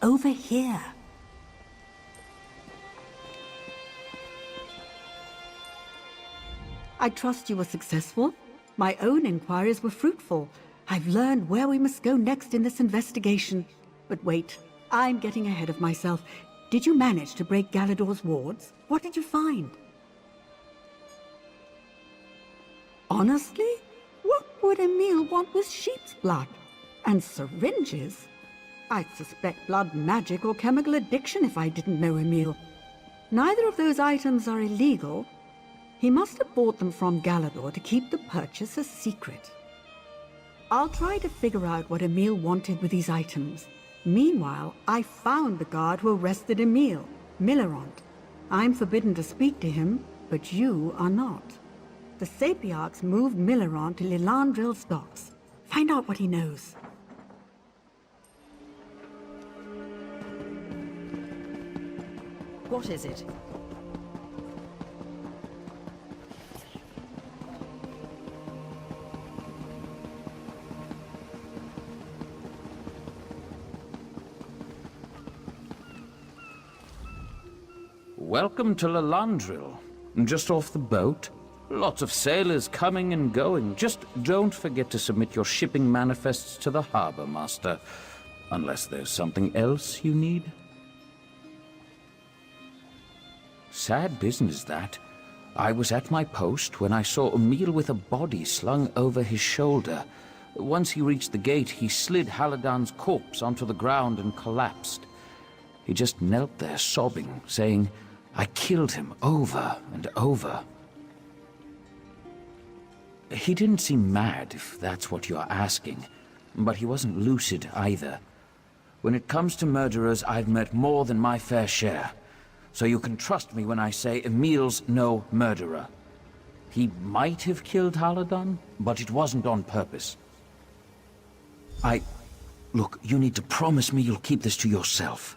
Speaker 10: Over here. I trust you were successful. My own inquiries were fruitful. I've learned where we must go next in this investigation. But wait, I'm getting ahead of myself. Did you manage to break Galador's wards? What did you find? Honestly? What would Emile want with sheep's blood? And syringes? I'd suspect blood magic or chemical addiction if I didn't know Emile. Neither of those items are illegal. He must have bought them from Galador to keep the purchase a secret. I'll try to figure out what Emile wanted with these items. Meanwhile, I found the guard who arrested Emile, Millerant. I'm forbidden to speak to him, but you are not. The Sapiarchs moved Millerant to Lilandril's docks. Find out what he knows.
Speaker 1: What is it?
Speaker 12: Welcome to Lilandril. Just off the boat. Lots of sailors coming and going. Just don't forget to submit your shipping manifests to the harbor master. Unless there's something else you need. Sad business, that. I was at my post when I saw Emile with a body slung over his shoulder. Once he reached the gate, he slid Haladan's corpse onto the ground and collapsed. He just knelt there sobbing, saying, "I killed him over and over." He didn't seem mad, if that's what you're asking. but he wasn't lucid either. When it comes to murderers, I've met more than my fair share. So you can trust me when I say Emil's no murderer. He might have killed Haladon, but it wasn't on purpose. Look, you need to promise me you'll keep this to yourself.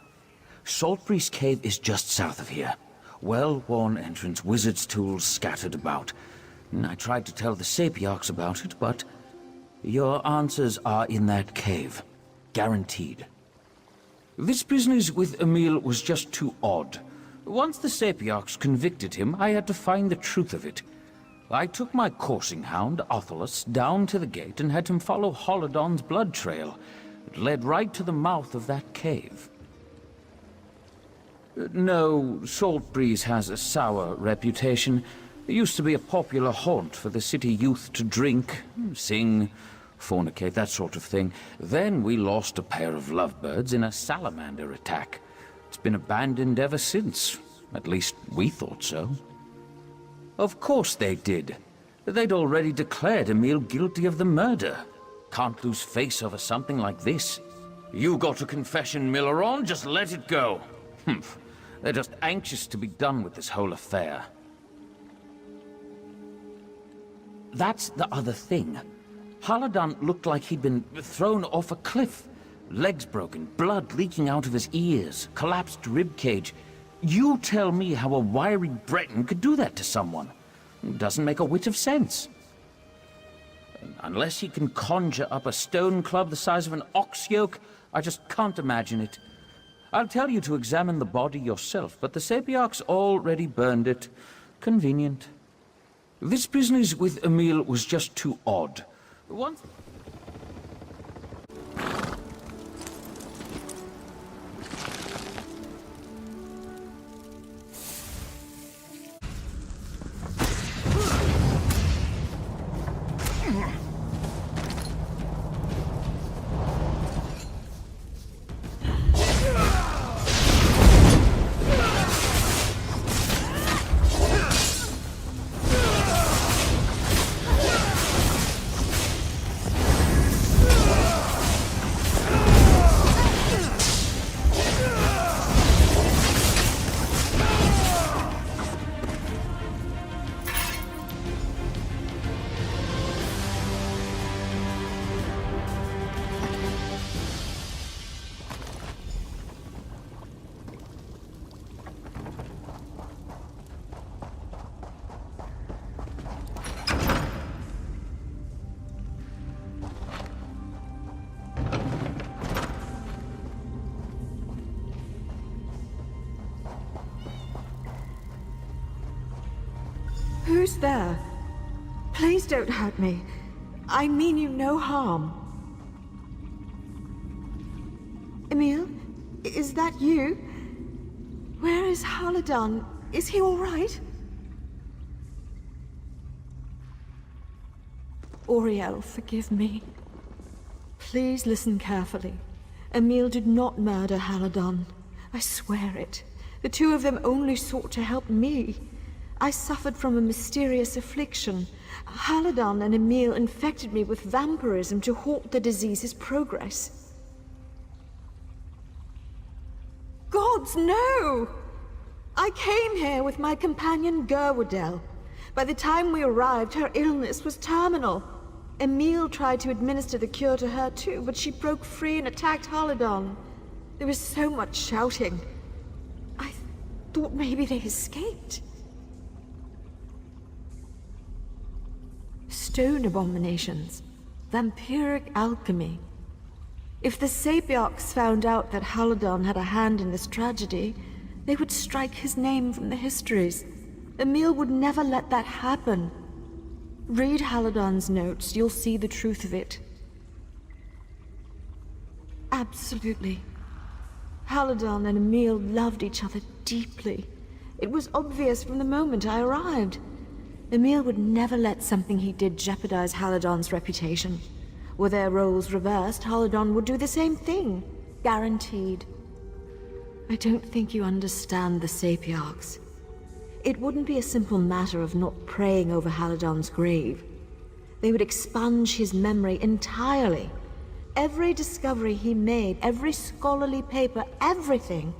Speaker 12: Saltbreeze Cave is just south of here. Well-worn entrance, wizard's tools scattered about. I tried to tell the Sapiarchs about it, but your answers are in that cave. Guaranteed. This business with Emil was just too odd. Once the Sapiarchs convicted him, I had to find the truth of it. I took my coursing hound, Othelus, down to the gate and had him follow Haladon's blood trail. It led right to the mouth of that cave. No, Saltbreeze has a sour reputation. It used to be a popular haunt for the city youth to drink, sing, fornicate, that sort of thing. Then we lost a pair of lovebirds in a salamander attack. It's been abandoned ever since. At least we thought so. Of course they did. They'd already declared Emil guilty of the murder. Can't lose face over something like this. You got a confession, Milleron, just let it go. Humph. They're just anxious to be done with this whole affair. That's the other thing. Haladon looked like he'd been thrown off a cliff. Legs broken, blood leaking out of his ears, collapsed ribcage. You tell me how a wiry Breton could do that to someone. It doesn't make a whit of sense. Unless he can conjure up a stone club the size of an ox yoke, I just can't imagine it. I'll tell you to examine the body yourself, but the Sapiarchs already burned it. Convenient. This business with Emil was just too odd. Once...
Speaker 6: Who's there? Please don't hurt me. I mean you no harm. Emil? Is that you? Where is Haladon? Is he all right? Auriel, forgive me. Please listen carefully. Emil did not murder Haladon. I swear it. The two of them only sought to help me. I suffered from a mysterious affliction. Haladon and Emil infected me with vampirism to halt the disease's progress. Gods, no! I came here with my companion Gerwardel. By the time we arrived, her illness was terminal. Emil tried to administer the cure to her too, but she broke free and attacked Haladon. There was so much shouting. I thought maybe they escaped. Stone abominations. Vampiric alchemy. If the Sapiarchs found out that Haladon had a hand in this tragedy, they would strike his name from the histories. Emil would never let that happen. Read Haladon's notes, you'll see the truth of it. Absolutely. Haladon and Emil loved each other deeply. It was obvious from the moment I arrived. Emil would never let something he did jeopardize Haladon's reputation. Were their roles reversed, Haladon would do the same thing. Guaranteed. I don't think you understand the Sapiarchs. It wouldn't be a simple matter of not praying over Haladon's grave. They would expunge his memory entirely. Every discovery he made, every scholarly paper, everything,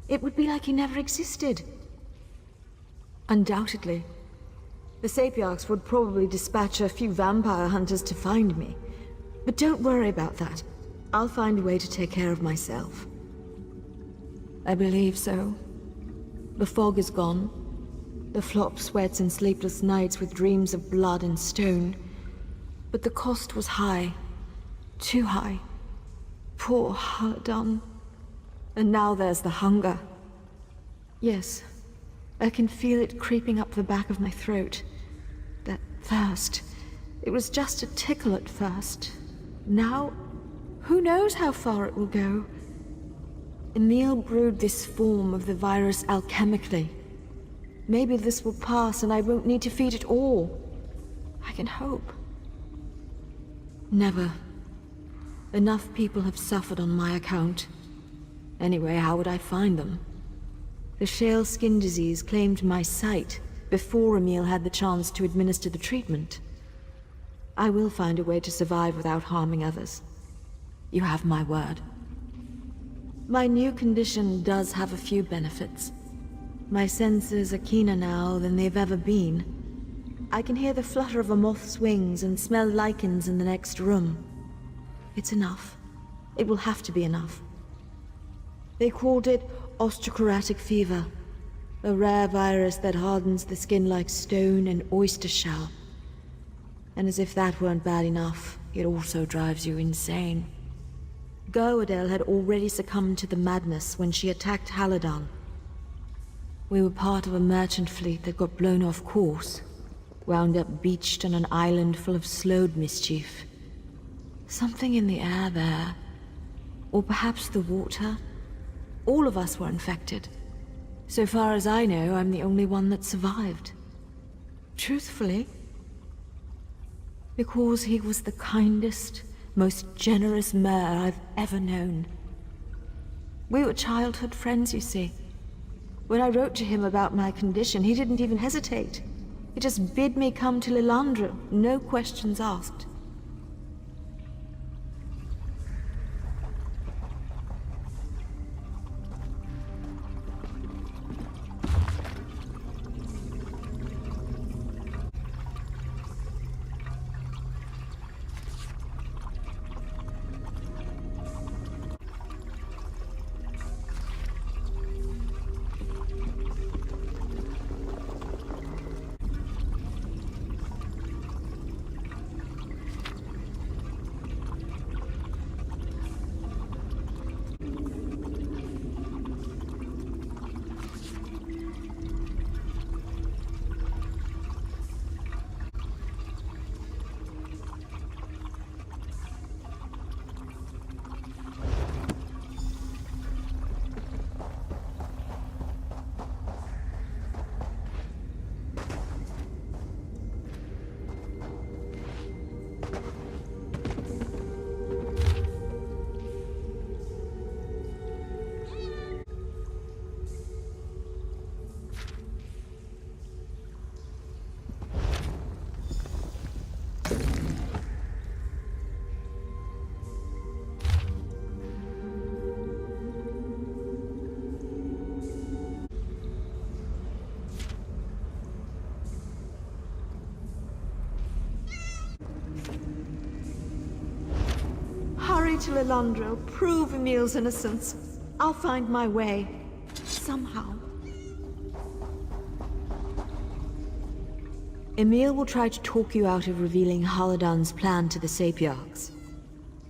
Speaker 6: it would be like he never existed. Undoubtedly. The Sapiarchs would probably dispatch a few vampire hunters to find me. But don't worry about that. I'll find a way to take care of myself. I believe so. The fog is gone. The flop sweats and sleepless nights with dreams of blood and stone. But the cost was high. Too high. Poor Haladon. And now there's the hunger. Yes, I can feel it creeping up the back of my throat. That thirst. It was just a tickle at first. Now, who knows how far it will go? Emil brewed this form of the virus alchemically. Maybe this will pass and I won't need to feed it all. I can hope. Never. Enough people have suffered on my account. Anyway, how would I find them? The shale skin disease claimed my sight before Emil had the chance to administer the treatment. I will find a way to survive without harming others. You have my word. My new condition does have a few benefits. My senses are keener now than they've ever been. I can hear the flutter of a moth's wings and smell lichens in the next room. It's enough. It will have to be enough. They called it osteochondritic fever, a rare virus that hardens the skin like stone and oyster shell. And as if that weren't bad enough, it also drives you insane. Gerwadel had already succumbed to the madness when she attacked Haladon. We were part of a merchant fleet that got blown off course, wound up beached on an island full of slowed mischief. Something in the air there, or perhaps the water. All of us were infected. So far as I know, I'm the only one that survived. Truthfully, because he was the kindest, most generous mayor I've ever known. We were childhood friends, you see. When I wrote to him about my condition, he didn't even hesitate. He just bid me come to Lilandra, no questions asked. Hurry to Lilandra, prove Emil's innocence. I'll find my way. Somehow. Emil will try to talk you out of revealing Haladon's plan to the Sapiarchs.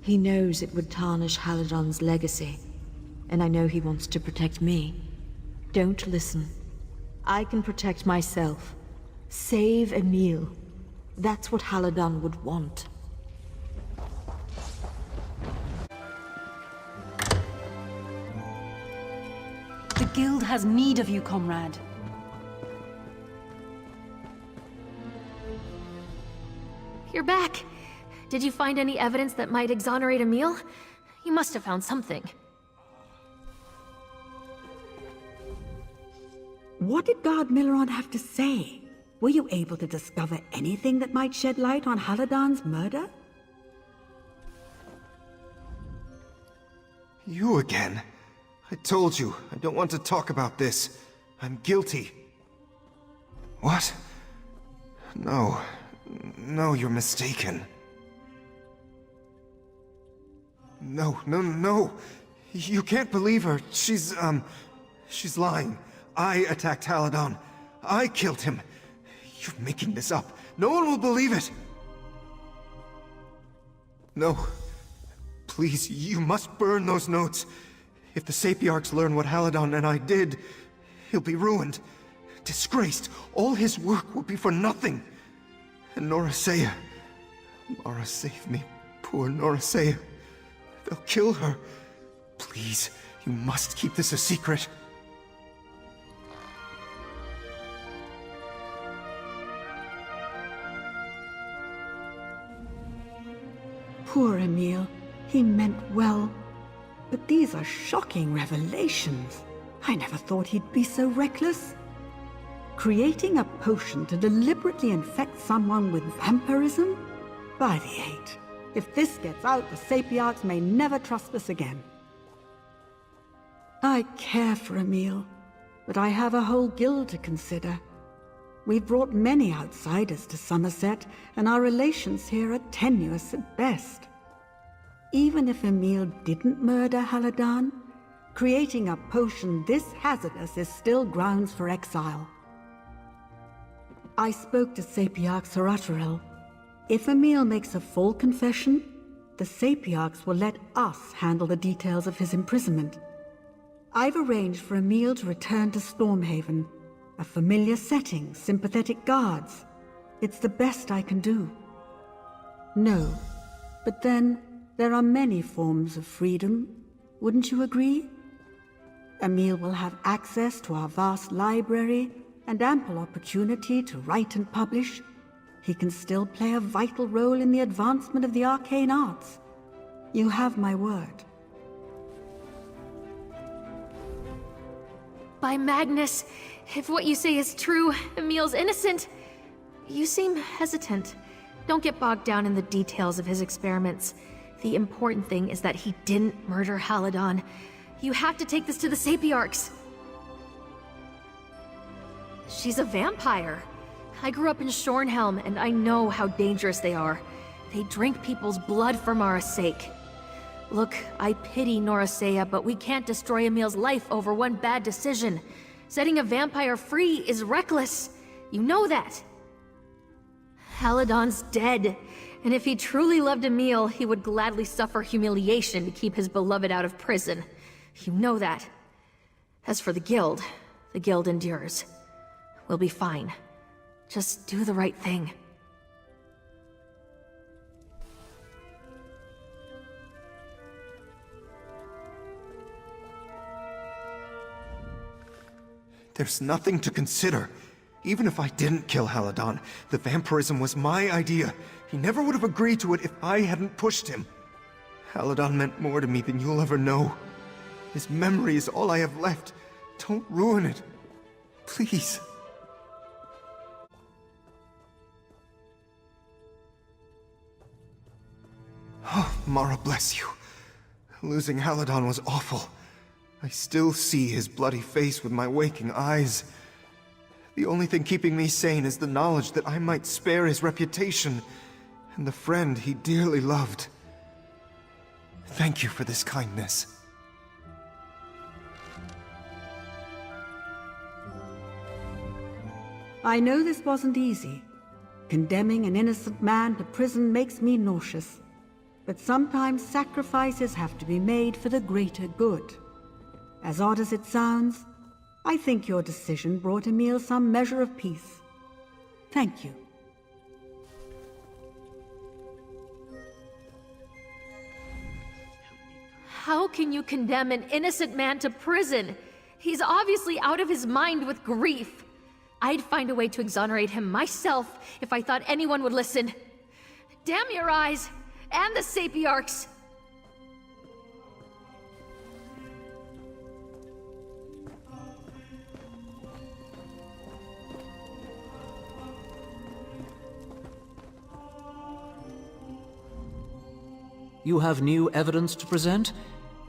Speaker 6: He knows it would tarnish Haladon's legacy, and I know he wants to protect me. Don't listen. I can protect myself. Save Emil. That's what Haladon would want.
Speaker 1: The guild has need of you, comrade.
Speaker 7: You're back. Did you find any evidence that might exonerate Emil? You must have found something.
Speaker 10: What did Guard Milleron have to say? Were you able to discover anything that might shed light on Haladon's murder?
Speaker 9: You again? I told you, I don't want to talk about this. I'm guilty. What? No. No, you're mistaken. No. You can't believe her. She's lying. I attacked Haladon. I killed him. You're making this up. No one will believe it. No. Please, you must burn those notes. If the Sapiarchs learn what Haladon and I did, he'll be ruined. Disgraced. All his work will be for nothing. And Norasea. Mara, save me. Poor Norasea. They'll kill her. Please, you must keep this a secret.
Speaker 10: Poor Emil. He meant well. But these are shocking revelations. I never thought he'd be so reckless. Creating a potion to deliberately infect someone with vampirism? By the eight. If this gets out, the Sapiarchs may never trust us again. I care for Emil, but I have a whole guild to consider. We've brought many outsiders to Summerset, and our relations here are tenuous at best. Even if Emil didn't murder Haladon, creating a potion this hazardous is still grounds for exile. I spoke to Sapiarch Saratarel. If Emil makes a full confession, the Sapiarchs will let us handle the details of his imprisonment. I've arranged for Emil to return to Stormhaven. A familiar setting, sympathetic guards. It's the best I can do. No, but then there are many forms of freedom. Wouldn't you agree? Emil will have access to our vast library and ample opportunity to write and publish. He can still play a vital role in the advancement of the arcane arts. You have my word.
Speaker 7: By Magnus, if what you say is true, Emil's innocent. You seem hesitant. Don't get bogged down in the details of his experiments. The important thing is that he didn't murder Haladon. You have to take this to the Sapiarchs. She's a vampire. I grew up in Shornhelm, and I know how dangerous they are. They drink people's blood for Mara's sake. Look, I pity Norasea, but we can't destroy Emil's life over one bad decision. Setting a vampire free is reckless. You know that. Haladon's dead, and if he truly loved Emil, he would gladly suffer humiliation to keep his beloved out of prison. You know that. As for the Guild endures. We'll be fine. Just do the right thing.
Speaker 9: There's nothing to consider. Even if I didn't kill Haladon, the vampirism was my idea. He never would have agreed to it if I hadn't pushed him. Haladon meant more to me than you'll ever know. His memory is all I have left. Don't ruin it. Please. Oh, Mara bless you. Losing Haladon was awful. I still see his bloody face with my waking eyes. The only thing keeping me sane is the knowledge that I might spare his reputation and the friend he dearly loved. Thank you for this kindness.
Speaker 10: I know this wasn't easy. Condemning an innocent man to prison makes me nauseous. But sometimes sacrifices have to be made for the greater good. As odd as it sounds, I think your decision brought Emil some measure of peace. Thank you.
Speaker 7: How can you condemn an innocent man to prison? He's obviously out of his mind with grief. I'd find a way to exonerate him myself if I thought anyone would listen. Damn your eyes! And the Sapiarchs!
Speaker 8: You have new evidence to present?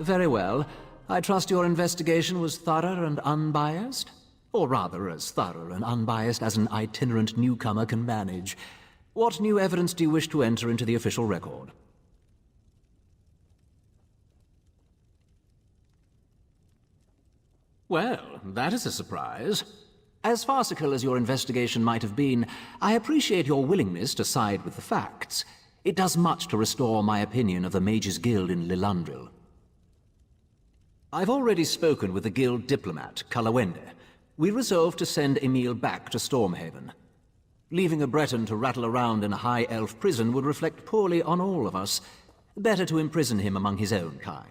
Speaker 8: Very well. I trust your investigation was thorough and unbiased? Or rather, as thorough and unbiased as an itinerant newcomer can manage. What new evidence do you wish to enter into the official record? Well, that is a surprise. As farcical as your investigation might have been, I appreciate your willingness to side with the facts. It does much to restore my opinion of the Mages Guild in Lilandril. I've already spoken with the Guild diplomat, Kalawende. We resolved to send Emil back to Stormhaven. Leaving a Breton to rattle around in a high elf prison would reflect poorly on all of us. Better to imprison him among his own kind.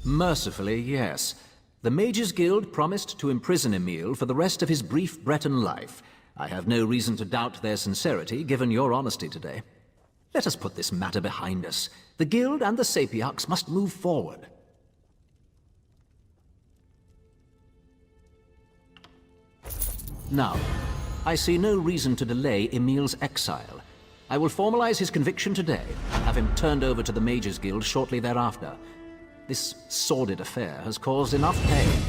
Speaker 8: Mercifully, yes. The Mages Guild promised to imprison Emil for the rest of his brief Breton life. I have no reason to doubt their sincerity, given your honesty today. Let us put this matter behind us. The Guild and the Sapiarchs must move forward. Now, I see no reason to delay Emil's exile. I will formalize his conviction today, and have him turned over to the Mages Guild shortly thereafter. This sordid affair has caused enough pain.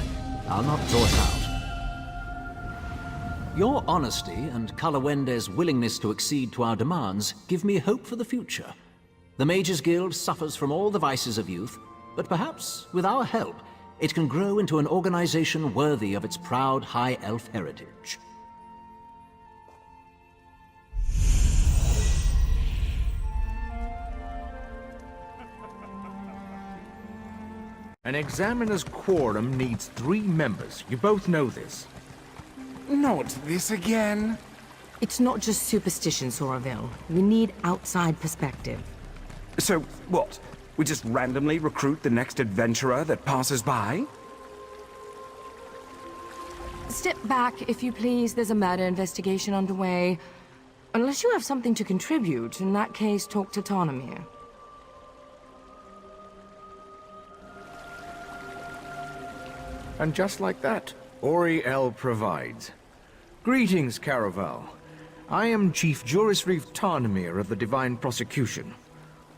Speaker 8: I'll not draw it out. Your honesty and Kalawende's willingness to accede to our demands give me hope for the future. The Mages Guild suffers from all the vices of youth, but perhaps, with our help, it can grow into an organization worthy of its proud high elf heritage.
Speaker 5: An examiner's quorum needs 3 members. You both know this.
Speaker 13: Not this again.
Speaker 14: It's not just superstition, Soraville. We need outside perspective.
Speaker 13: So, what? We just randomly recruit the next adventurer that passes by?
Speaker 1: Step back, if you please. There's a murder investigation underway. Unless you have something to contribute, in that case, talk to Tarnamir.
Speaker 5: And just like that, Oriel provides. Greetings, Caraval. I am Chief Juris Reeve Tarnamir of the Divine Prosecution.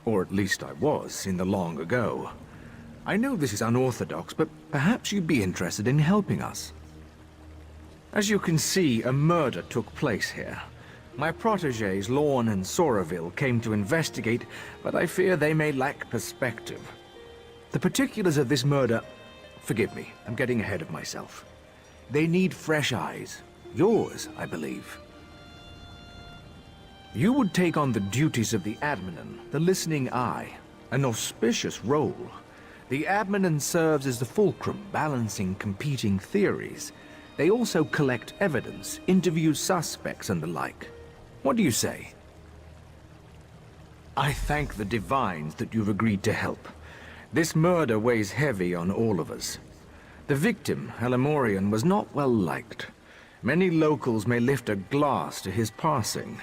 Speaker 5: Or at least I was, in the long ago. I know this is unorthodox, but perhaps you'd be interested in helping us. As you can see, a murder took place here. My protégés, Lorne and Soraville, came to investigate, but I fear they may lack perspective. The particulars of this murder... Forgive me, I'm getting ahead of myself. They need fresh eyes. Yours, I believe. You would take on the duties of the Adminan, the listening eye. An auspicious role. The Adminan serves as the fulcrum, balancing competing theories. They also collect evidence, interview suspects and the like. What do you say? I thank the Divines that you've agreed to help. This murder weighs heavy on all of us. The victim, Alamorian, was not well liked. Many locals may lift a glass to his passing.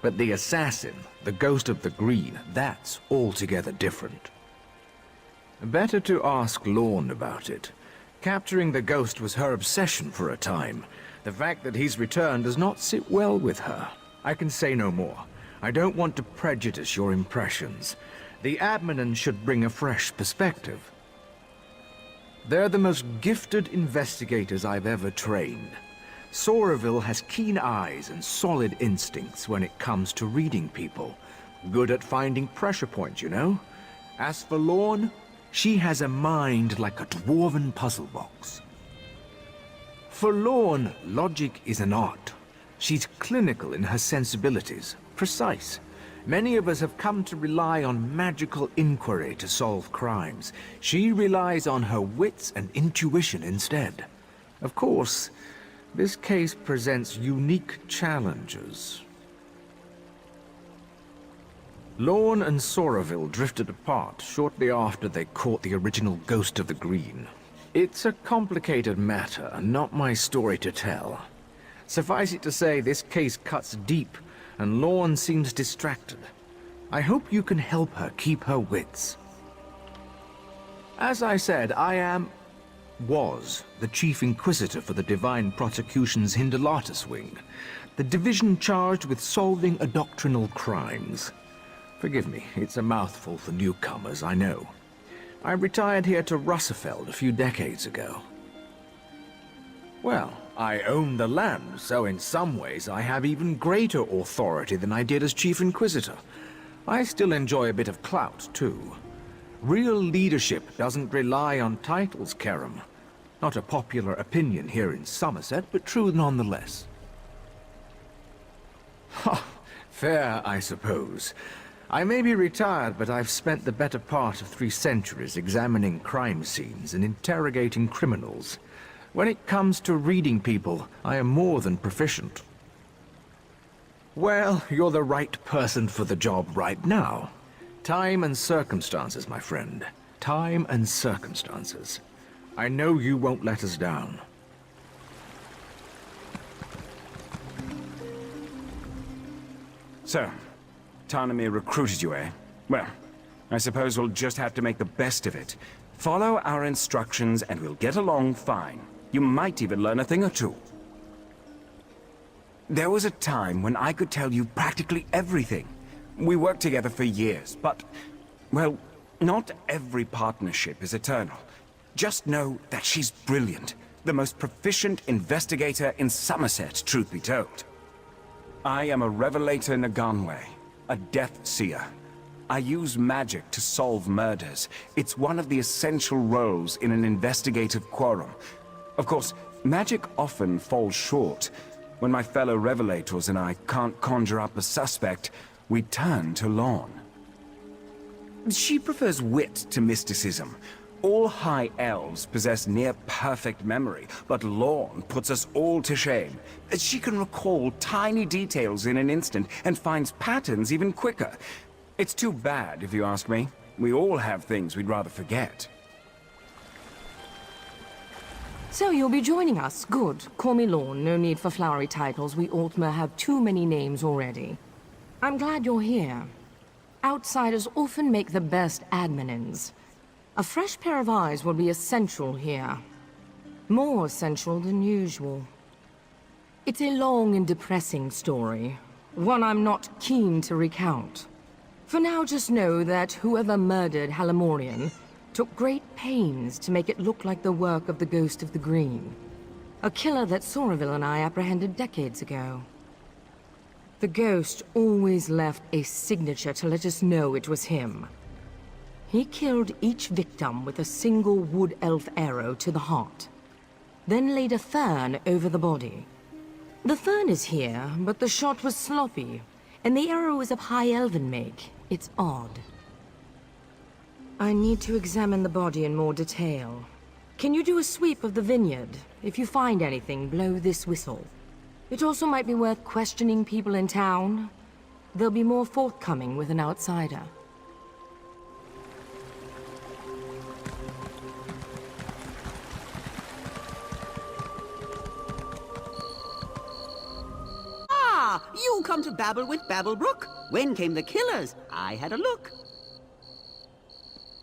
Speaker 5: But the assassin, the Ghost of the Green, that's altogether different. Better to ask Lorne about it. Capturing the ghost was her obsession for a time. The fact that he's returned does not sit well with her. I can say no more. I don't want to prejudice your impressions. The Adminan should bring a fresh perspective. They're the most gifted investigators I've ever trained. Soraville has keen eyes and solid instincts when it comes to reading people. Good at finding pressure points, you know? As for Lorne, she has a mind like a dwarven puzzle box. For Lorne, logic is an art. She's clinical in her sensibilities, precise. Many of us have come to rely on magical inquiry to solve crimes. She relies on her wits and intuition instead. Of course, this case presents unique challenges. Lorne and Soraville drifted apart shortly after they caught the original Ghost of the Green. It's a complicated matter, and not my story to tell. Suffice it to say, this case cuts deep, and Lorne seems distracted. I hope you can help her keep her wits. As I said, was the Chief Inquisitor for the Divine Prosecution's Hindelatus Wing, the division charged with solving adoctrinal crimes. Forgive me, it's a mouthful for newcomers, I know.
Speaker 8: I retired here to Russefeld a few decades ago. Well, I own the land, so in some ways I have even greater authority than I did as Chief Inquisitor. I still enjoy a bit of clout, too. Real leadership doesn't rely on titles, Kerem. Not a popular opinion here in Summerset, but true nonetheless. Ha! Fair, I suppose. I may be retired, but I've spent the better part of 3 centuries examining crime scenes and interrogating criminals. When it comes to reading people, I am more than proficient. Well, you're the right person for the job right now. Time and circumstances, my friend. Time and circumstances. I know you won't let us down.
Speaker 13: So, Tarnamir recruited you, eh? Well, I suppose we'll just have to make the best of it. Follow our instructions and we'll get along fine. You might even learn a thing or two. There was a time when I could tell you practically everything. We worked together for years, but, well, not every partnership is eternal. Just know that she's brilliant. The most proficient investigator in Summerset, truth be told. I am a Revelator Naganwe, a Death Seer. I use magic to solve murders. It's one of the essential roles in an investigative quorum. Of course, magic often falls short. When my fellow Revelators and I can't conjure up a suspect, we turn to Lorne. She prefers wit to mysticism. All High Elves possess near-perfect memory, but Lorne puts us all to shame. She can recall tiny details in an instant and finds patterns even quicker. It's too bad, if you ask me. We all have things we'd rather forget.
Speaker 14: So you'll be joining us. Good. Call me Lorne. No need for flowery titles. We Altmer have too many names already. I'm glad you're here. Outsiders often make the best adminins. A fresh pair of eyes will be essential here. More essential than usual. It's a long and depressing story. One I'm not keen to recount. For now, just know that whoever murdered Halimorian took great pains to make it look like the work of the Ghost of the Green. A killer that Soraville and I apprehended decades ago. The Ghost always left a signature to let us know it was him. He killed each victim with a single wood elf arrow to the heart, then laid a fern over the body. The fern is here, but the shot was sloppy, and the arrow is of high elven make. It's odd. I need to examine the body in more detail. Can you do a sweep of the vineyard? If you find anything, blow this whistle. It also might be worth questioning people in town. They'll be more forthcoming with an outsider.
Speaker 15: Ah! You come to babble with Babblebrook? When came the killers? I had a look.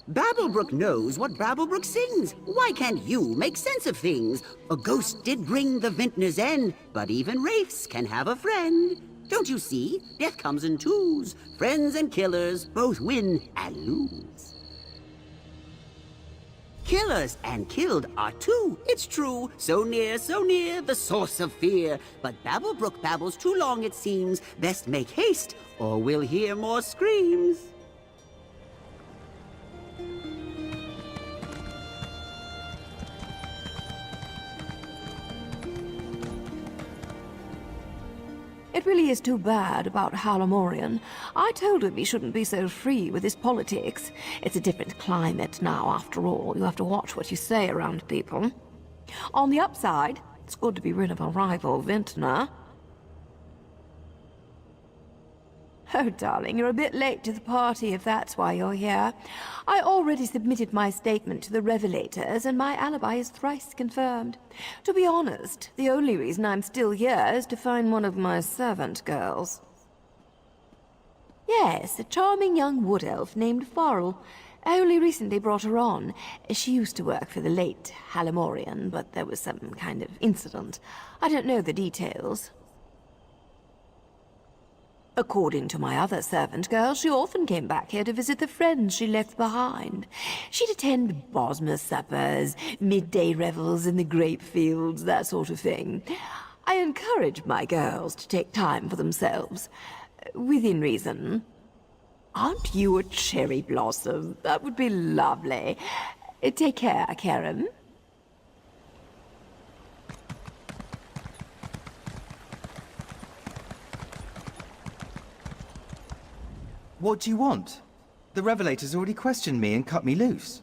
Speaker 15: Babblebrook knows what Babblebrook sings. Why can't you make sense of things? A ghost did bring the vintner's end, but even wraiths can have a friend. Don't you see? Death comes in twos. Friends and killers both win and lose. Killers and killed are two. It's true. So near, the source of fear. But Babblebrook babbles too long, it seems. Best make haste, or we'll hear more screams.
Speaker 6: It really is too bad about Halimorian. I told him he shouldn't be so free with his politics. It's a different climate now, after all. You have to watch what you say around people. On the upside, it's good to be rid of a rival vintner. Oh, darling, you're a bit late to the party if that's why you're here. I already submitted my statement to the Revelators, and my alibi is thrice confirmed. To be honest, the only reason I'm still here is to find one of my servant girls. Yes, a charming young wood elf named Farrell. I only recently brought her on. She used to work for the late Halimorian, but there was some kind of incident. I don't know the details.
Speaker 16: According to my other servant girl, she often came back here to visit the friends she left behind. She'd attend Bosmer suppers, midday revels in the grape fields, that sort of thing. I encourage my girls to take time for themselves, within reason. Aren't you a cherry blossom? That would be lovely. Take care, Karen.
Speaker 17: What do you want? The Revelators already questioned me and cut me loose.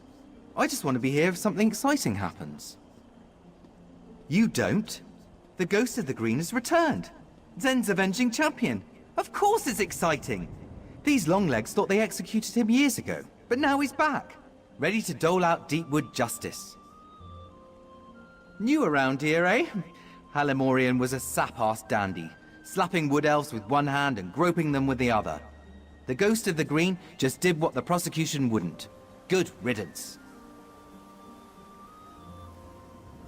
Speaker 17: I just want to be here if something exciting happens. You don't? The Ghost of the Green has returned. Zen's avenging champion. Of course it's exciting. These Longlegs thought they executed him years ago, but now he's back, ready to dole out Deepwood justice. New around here, eh? Halimorian was a sap-ass dandy, slapping wood elves with one hand and groping them with the other. The Ghost of the Green just did what the prosecution wouldn't. Good riddance.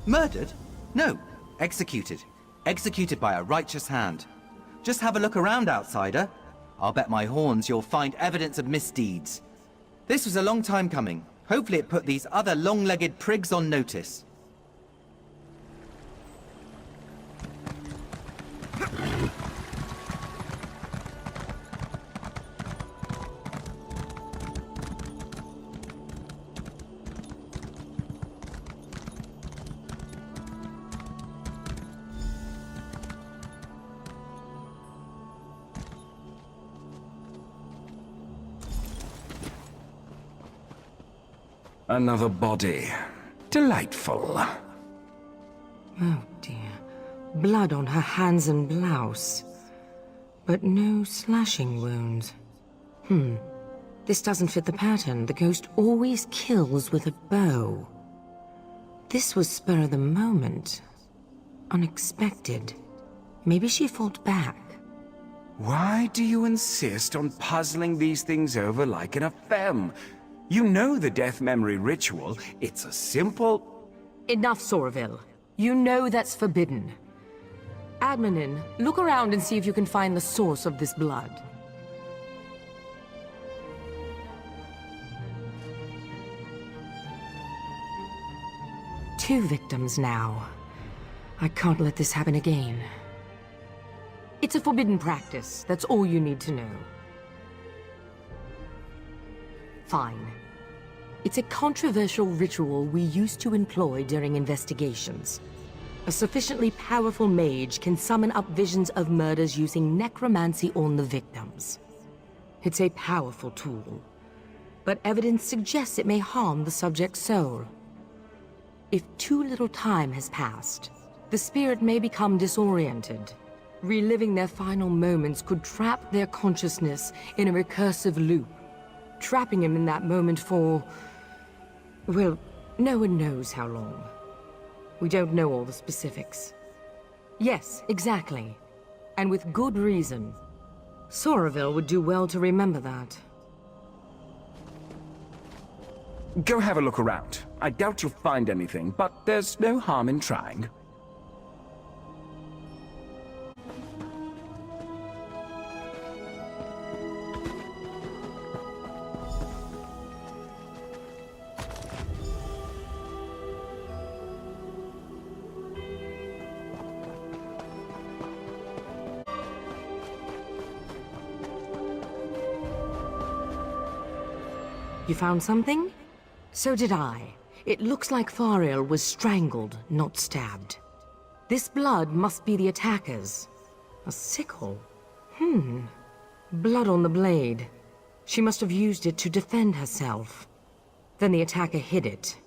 Speaker 17: Murdered? No, executed. Executed by a righteous hand. Just have a look around, outsider. I'll bet my horns you'll find evidence of misdeeds. This was a long time coming. Hopefully it put these other long-legged prigs on notice.
Speaker 13: Another body. Delightful.
Speaker 14: Oh dear. Blood on her hands and blouse. But no slashing wounds. This doesn't fit the pattern. The ghost always kills with a bow. This was spur of the moment. Unexpected. Maybe she fought back.
Speaker 13: Why do you insist on puzzling these things over like an femme? You know the death memory ritual. It's a simple...
Speaker 14: Enough, Soraville. You know that's forbidden. Admonin, look around and see if you can find the source of this blood. Two victims now. I can't let this happen again. It's a forbidden practice. That's all you need to know. Fine. It's a controversial ritual we used to employ during investigations. A sufficiently powerful mage can summon up visions of murders using necromancy on the victims. It's a powerful tool, but evidence suggests it may harm the subject's soul. If too little time has passed, the spirit may become disoriented. Reliving their final moments could trap their consciousness in a recursive loop, trapping him in that moment for... well, no one knows how long. We don't know all the specifics. Yes, exactly. And with good reason. Soraville would do well to remember that.
Speaker 13: Go have a look around. I doubt you'll find anything, but there's no harm in trying.
Speaker 14: You found something? So did I. It looks like Fariel was strangled, not stabbed. This blood must be the attacker's. A sickle? Blood on the blade. She must have used it to defend herself. Then the attacker hid it.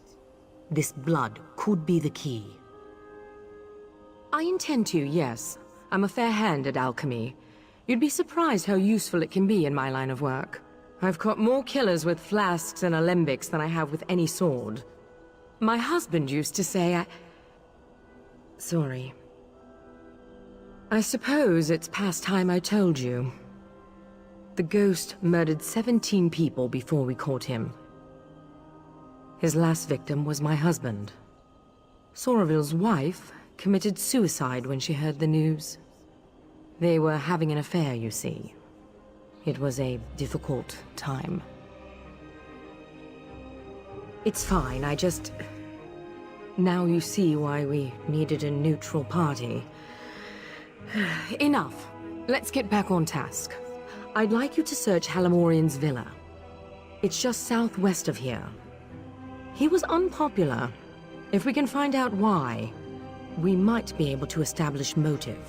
Speaker 14: This blood could be the key. I intend to, yes. I'm a fair hand at alchemy. You'd be surprised how useful it can be in my line of work. I've caught more killers with flasks and alembics than I have with any sword. My husband used to say Sorry. I suppose it's past time I told you. The ghost murdered 17 people before we caught him. His last victim was my husband. Soraville's wife committed suicide when she heard the news. They were having an affair, you see. It was a difficult time. It's fine, I just... Now you see why we needed a neutral party. Enough. Let's get back on task. I'd like you to search Halamorian's villa. It's just southwest of here. He was unpopular. If we can find out why, we might be able to establish motive.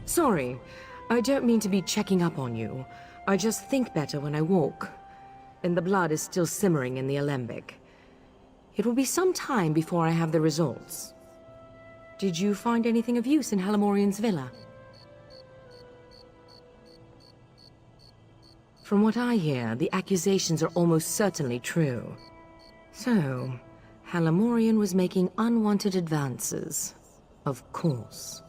Speaker 14: Sorry, I don't mean to be checking up on you. I just think better when I walk. And the blood is still simmering in the alembic. It will be some time before I have the results. Did you find anything of use in Halamorian's villa? From what I hear, the accusations are almost certainly true. So, Halamorian was making unwanted advances. Of course.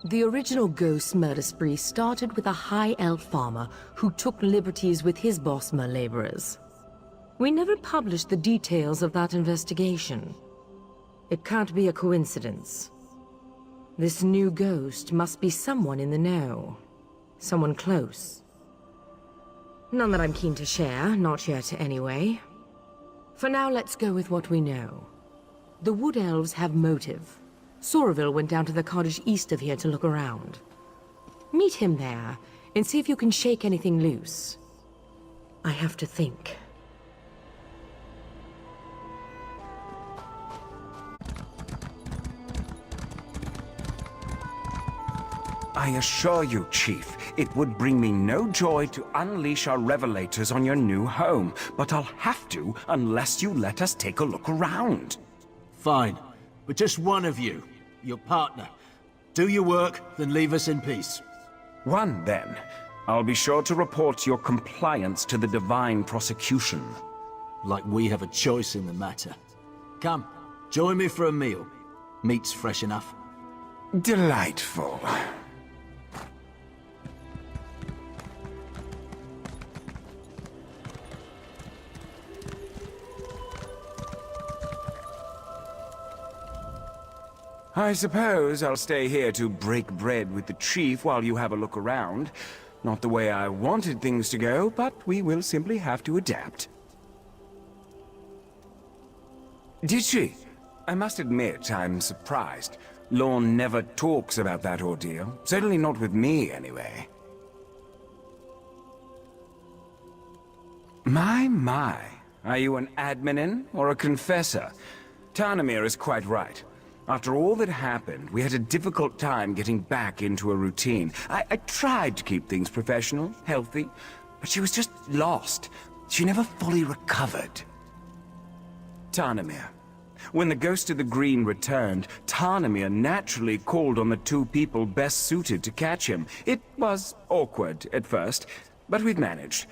Speaker 14: The original ghost murder spree started with a high elf farmer who took liberties with his Bosmer laborers. We never published the details of that investigation. It can't be a coincidence. This new ghost must be someone in the know. Someone close. None that I'm keen to share, not yet anyway. For now, let's go with what we know. The Wood Elves have motive. Soraville went down to the cottage east of here to look around. Meet him there, and see if you can shake anything loose. I have to think.
Speaker 13: I assure you, Chief, it would bring me no joy to unleash our revelators on your new home, but I'll have to unless you let us take a look around.
Speaker 8: Fine, but just one of you, your partner. Do your work, then leave us in peace.
Speaker 13: One, then. I'll be sure to report your compliance to the Divine Prosecution.
Speaker 8: Like we have a choice in the matter. Come, join me for a meal. Meat's fresh enough.
Speaker 13: Delightful. I suppose I'll stay here to break bread with the Chief while you have a look around. Not the way I wanted things to go, but we will simply have to adapt. Did she? I must admit, I'm surprised. Lorne never talks about that ordeal. Certainly not with me, anyway. My. Are you an adminin or a confessor? Tarnamir is quite right. After all that happened, we had a difficult time getting back into a routine. I tried to keep things professional, healthy, but she was just lost. She never fully recovered. Tarnamir. When the Ghost of the Green returned, Tarnamir naturally called on the two people best suited to catch him. It was awkward at first, but we've managed.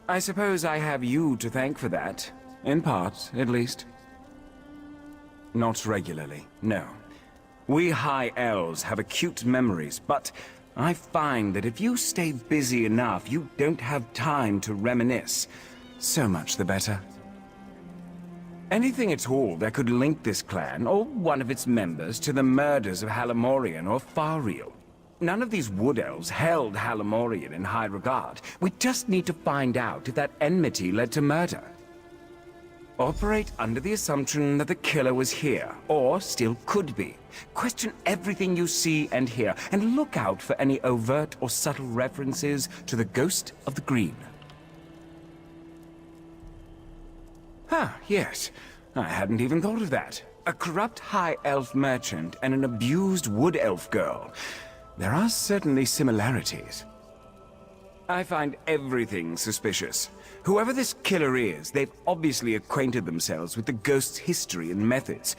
Speaker 13: I suppose I have you to thank for that. In part, at least. Not regularly, no. We High Elves have acute memories, but I find that if you stay busy enough, you don't have time to reminisce. So much the better. Anything at all that could link this clan, or one of its members, to the murders of Halamorian or Fariel. None of these Wood Elves held Halamorian in high regard. We just need to find out if that enmity led to murder. Operate under the assumption that the killer was here, or still could be. Question everything you see and hear, and look out for any overt or subtle references to the Ghost of the Green. Ah, yes. I hadn't even thought of that. A corrupt High Elf merchant and an abused Wood Elf girl. There are certainly similarities. I find everything suspicious. Whoever this killer is, they've obviously acquainted themselves with the ghost's history and methods.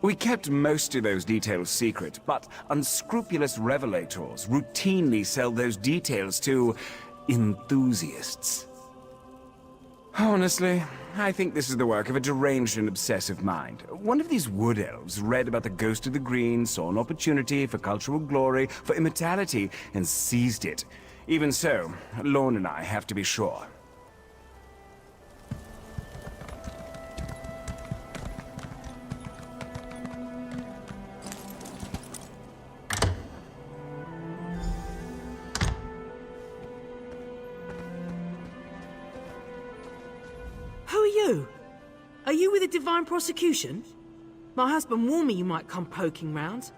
Speaker 13: We kept most of those details secret, but unscrupulous revelators routinely sell those details to enthusiasts. Honestly, I think this is the work of a deranged and obsessive mind. One of these Wood Elves read about the Ghost of the Green, saw an opportunity for cultural glory, for immortality, and seized it. Even so, Lorne and I have to be sure.
Speaker 18: Who are you? Are you with the Divine Prosecution? My husband warned me you might come poking round.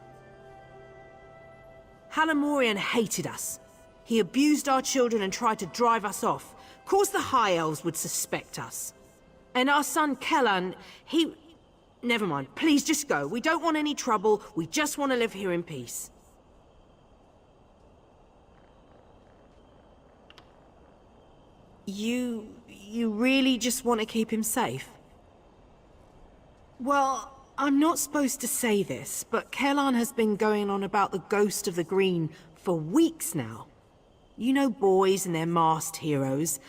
Speaker 18: Halamorian hated us. He abused our children and tried to drive us off. Of course the High Elves would suspect us. And our son Kellan, he... Never mind, please just go. We don't want any trouble. We just want to live here in peace. You really just want to keep him safe? Well, I'm not supposed to say this, but Kellan has been going on about the Ghost of the Green for weeks now. You know boys and their masked heroes.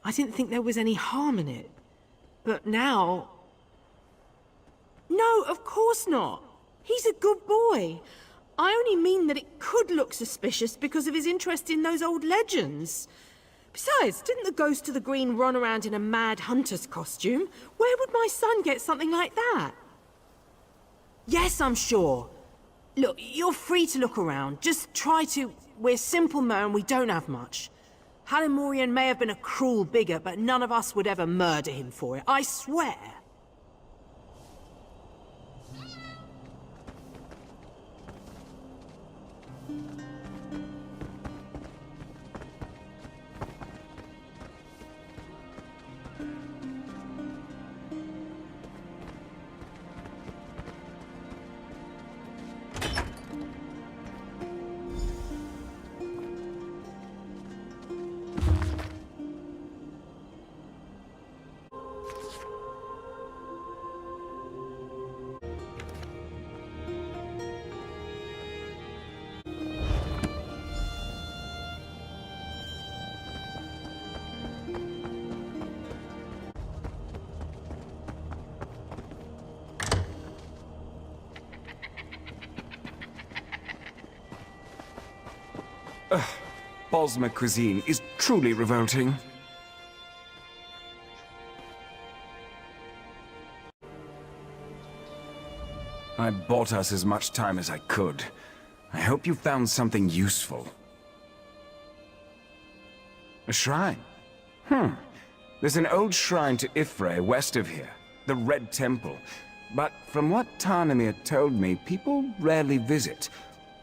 Speaker 18: I didn't think there was any harm in it. But now... No, of course not. He's a good boy. I only mean that it could look suspicious because of his interest in those old legends. Besides, didn't the Ghost of the Green run around in a mad hunter's costume? Where would my son get something like that? Yes, I'm sure. Look, you're free to look around. Just try to... We're simple men, we don't have much. Halamorian may have been a cruel bigot, but none of us would ever murder him for it, I swear.
Speaker 13: Bosmer cuisine is truly revolting. I bought us as much time as I could. I hope you found something useful. A shrine? There's an old shrine to Ifre west of here, the Red Temple. But from what Tarnamir told me, people rarely visit.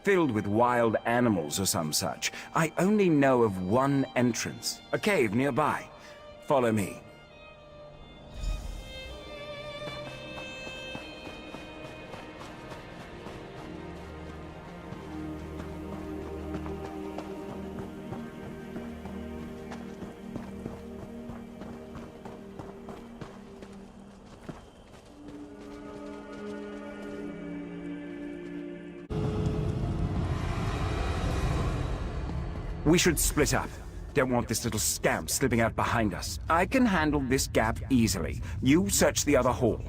Speaker 13: Filled with wild animals or some such. I only know of one entrance, a cave nearby. Follow me. We should split up. Don't want this little scamp slipping out behind us. I can handle this gap easily. You search the other hall.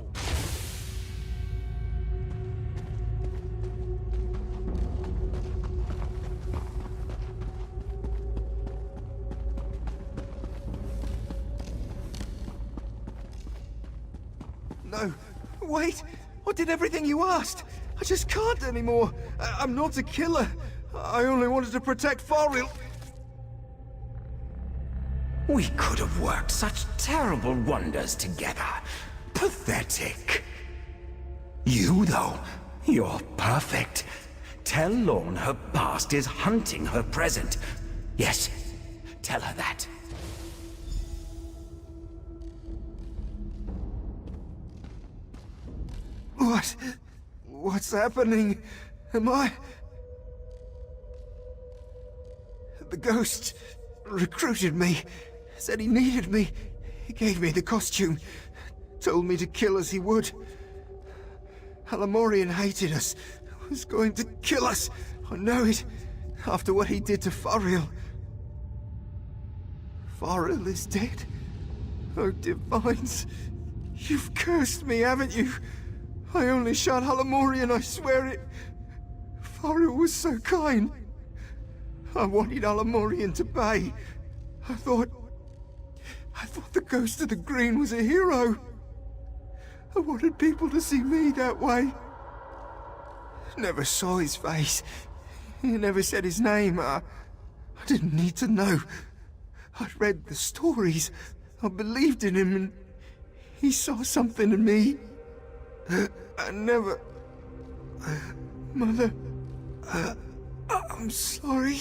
Speaker 9: No, wait! I did everything you asked! I just can't anymore! I'm not a killer! I only wanted to protect Farrell!
Speaker 13: We could have worked such terrible wonders together. Pathetic. You, though, you're perfect. Tell Lorne her past is hunting her present. Yes, tell her that.
Speaker 9: What? What's happening? Am I... The ghost recruited me. Said he needed me. He gave me the costume. Told me to kill as he would. Halamorian hated us. Was going to kill us. I know it. After what he did to Fariel. Fariel is dead. Oh, Divines. You've cursed me, haven't you? I only shot Halamorian, I swear it. Fariel was so kind. I wanted Halamorian to pay. I thought the Ghost of the Green was a hero. I wanted people to see me that way. Never saw his face. He never said his name. I didn't need to know. I'd read the stories. I believed in him and he saw something in me. I never... Mother... I'm sorry.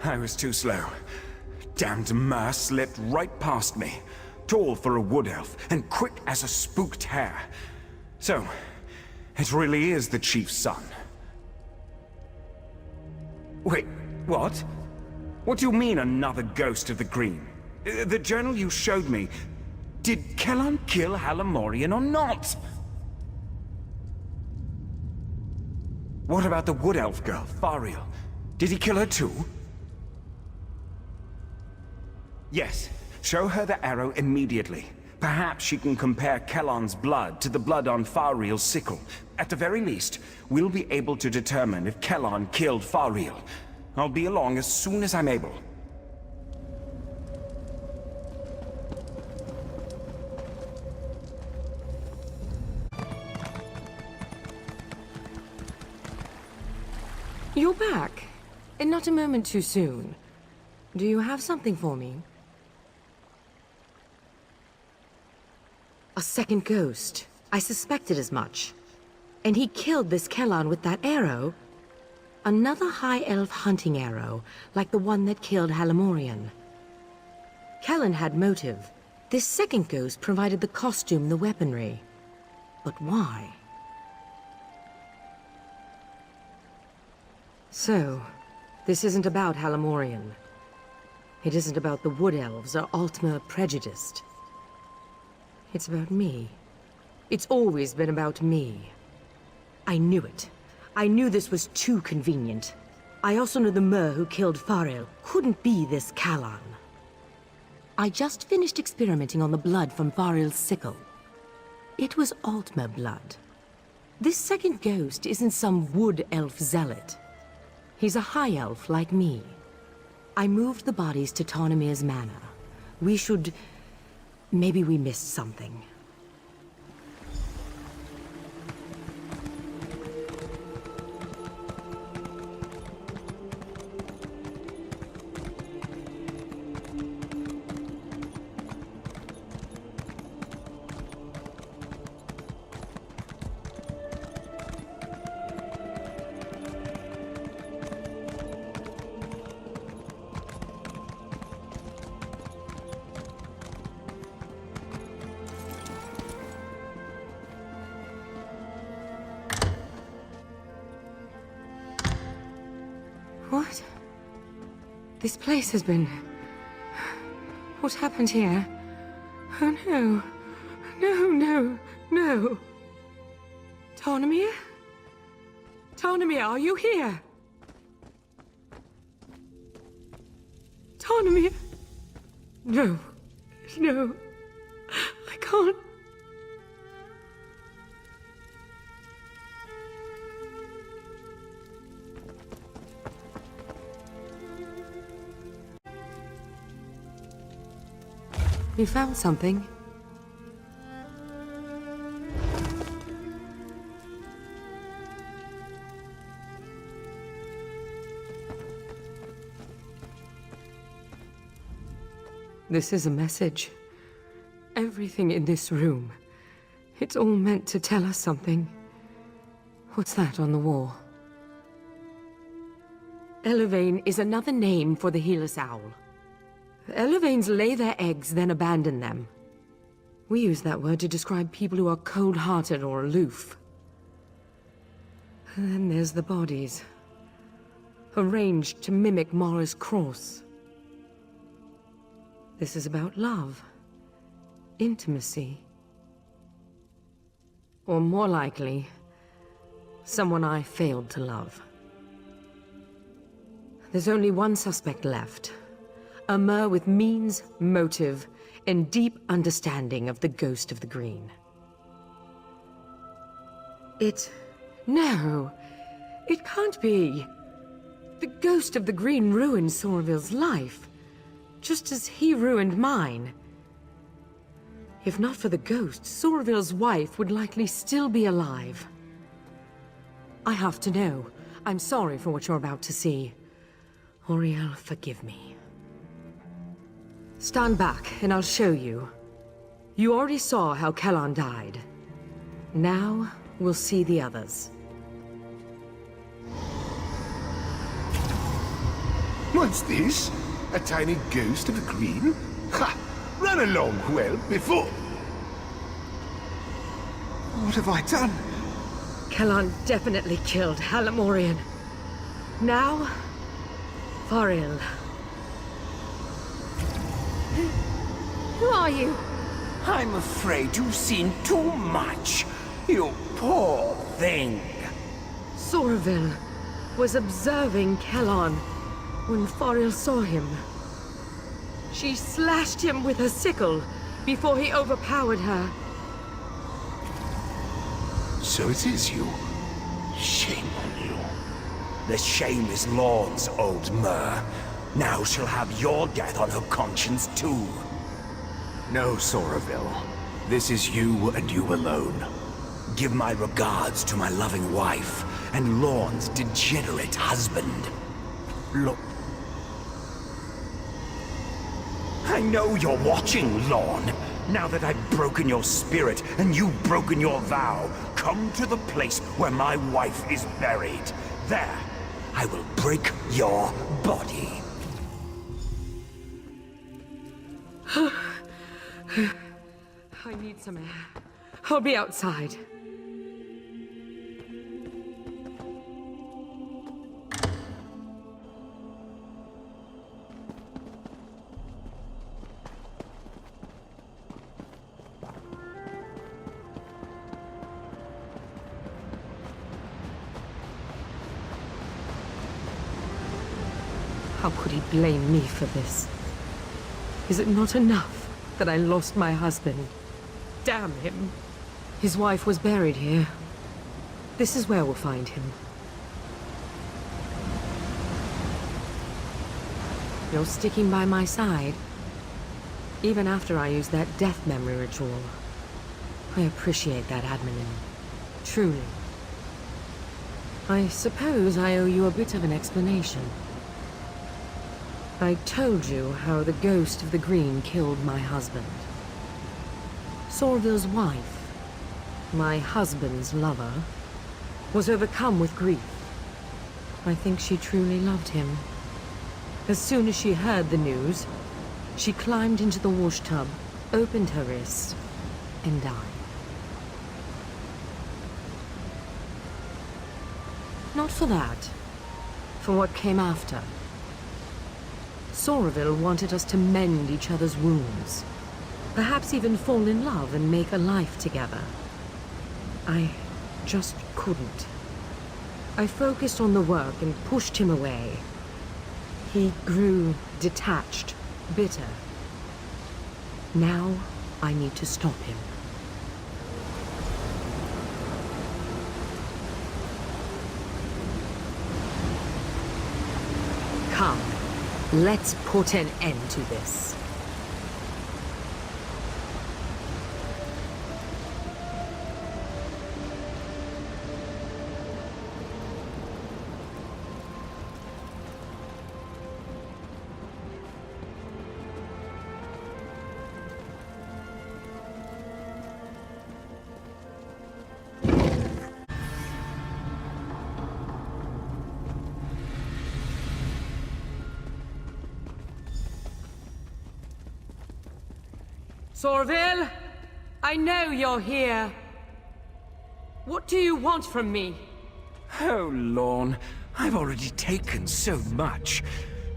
Speaker 13: I was too slow. Damned Mer slipped right past me. Tall for a wood elf, and quick as a spooked hare. So, it really is the Chief's son. Wait, what? What do you mean, another Ghost of the Green? The journal you showed me... Did Kellan kill Halamorian or not? What about the wood elf girl, Fariel? Did he kill her too? Yes. Show her the arrow immediately. Perhaps she can compare Kellan's blood to the blood on Fariel's sickle. At the very least, we'll be able to determine if Kellan killed Fariel. I'll be along as soon as I'm able.
Speaker 14: You're back, and not a moment too soon. Do you have something for me? A second ghost. I suspected as much. And he killed this Kellan with that arrow. Another high elf hunting arrow, like the one that killed Halamorian. Kellan had motive. This second ghost provided the costume, the weaponry. But why? So, this isn't about Halamorian. It isn't about the Wood Elves or Altmer prejudiced. It's about me. It's always been about me. I knew it. I knew this was too convenient. I also knew the Mer who killed Fariel couldn't be this Kellan. I just finished experimenting on the blood from Fariel's sickle. It was Altmer blood. This second ghost isn't some wood elf zealot. He's a high elf like me. I moved the bodies to Tarnamir's manor. We should... Maybe we missed something. This place has been... What happened here? Oh no. No. Tarnamir? Tarnamir, are you here? Tarnamir? No. I can't. You found something? This is a message. Everything in this room. It's all meant to tell us something. What's that on the wall? Elevane is another name for the Heeless Owl. Elevanes lay their eggs, then abandon them. We use that word to describe people who are cold-hearted or aloof. And then there's the bodies. Arranged to mimic Mara's cross. This is about love. Intimacy. Or more likely, someone I failed to love. There's only one suspect left. A Mer with means, motive, and deep understanding of the Ghost of the Green. No, it can't be. The Ghost of the Green ruined Somerville's life, just as he ruined mine. If not for the ghost, Somerville's wife would likely still be alive. I have to know. I'm sorry for what you're about to see. Auriel, forgive me. Stand back, and I'll show you. You already saw how Kellan died. Now, we'll see the others.
Speaker 5: What's this? A tiny ghost of the green? Ha! Run along, well, before...
Speaker 9: What have I done?
Speaker 14: Kellan definitely killed Halamorian. Now, Faril.
Speaker 16: Who are you?
Speaker 13: I'm afraid you've seen too much. You poor thing.
Speaker 14: Somerville was observing Kellan when Faril saw him. She slashed him with her sickle before he overpowered her.
Speaker 5: So it is you. Shame on you.
Speaker 13: The shame is Lorne's, old Mer. Now she'll have your death on her conscience, too.
Speaker 5: No, Somerville. This is you and you alone.
Speaker 13: Give my regards to my loving wife and Lorne's degenerate husband. I know you're watching, Lorne. Now that I've broken your spirit and you've broken your vow, come to the place where my wife is buried. There, I will break your body.
Speaker 14: I need some air. I'll be outside. How could he blame me for this? Is it not enough that I lost my husband? Damn him! His wife was buried here. This is where we'll find him. You're sticking by my side, even after I used that death memory ritual. I appreciate that, Admin. Truly. I suppose I owe you a bit of an explanation. I told you how the Ghost of the Green killed my husband. Somerville's wife, my husband's lover, was overcome with grief. I think she truly loved him. As soon as she heard the news, she climbed into the wash tub, opened her wrist, and died. Not for that. For what came after. Soraville wanted us to mend each other's wounds. Perhaps even fall in love and make a life together. I just couldn't. I focused on the work and pushed him away. He grew detached, bitter. Now I need to stop him. Come, let's put an end to this. Soraville, I know you're here. What do you want from me?
Speaker 13: Oh, Lorne, I've already taken so much.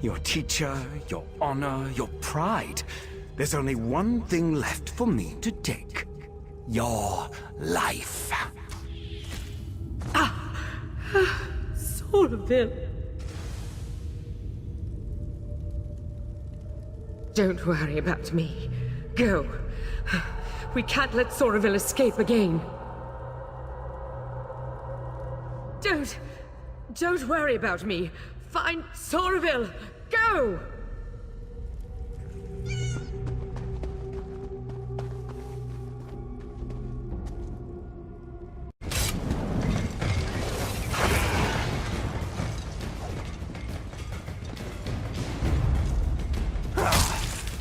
Speaker 13: Your teacher, your honor, your pride. There's only one thing left for me to take. Your life.
Speaker 14: Soraville. Don't worry about me. Go. We can't let Soraville escape again. Don't worry about me. Find Soraville. Go!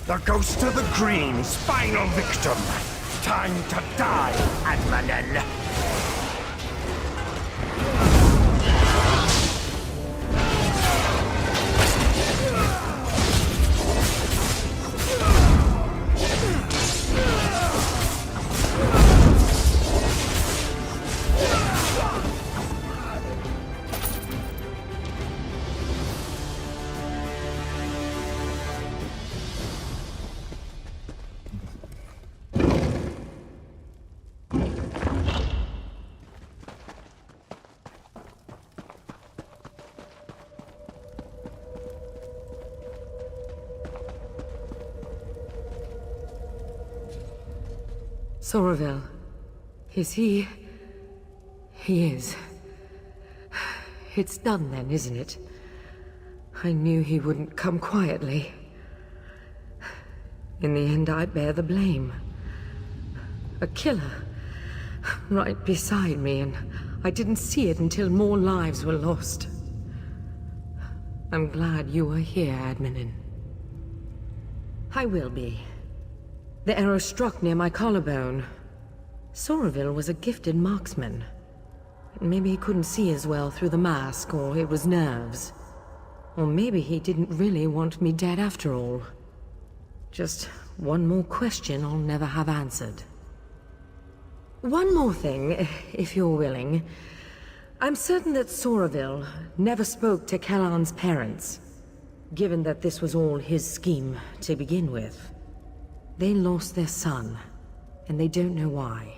Speaker 13: The Ghost of the Green's final victim. Time to die, Admanen.
Speaker 14: Soraville. Is he... He is. It's done then, isn't it? I knew he wouldn't come quietly. In the end, I bear the blame. A killer. Right beside me, and I didn't see it until more lives were lost. I'm glad you are here, Admanen. I will be. The arrow struck near my collarbone. Soraville was a gifted marksman. Maybe he couldn't see as well through the mask, or it was nerves. Or maybe he didn't really want me dead after all. Just one more question I'll never have answered. One more thing, if you're willing. I'm certain that Soraville never spoke to Kellan's parents, given that this was all his scheme to begin with. They lost their son, and they don't know why.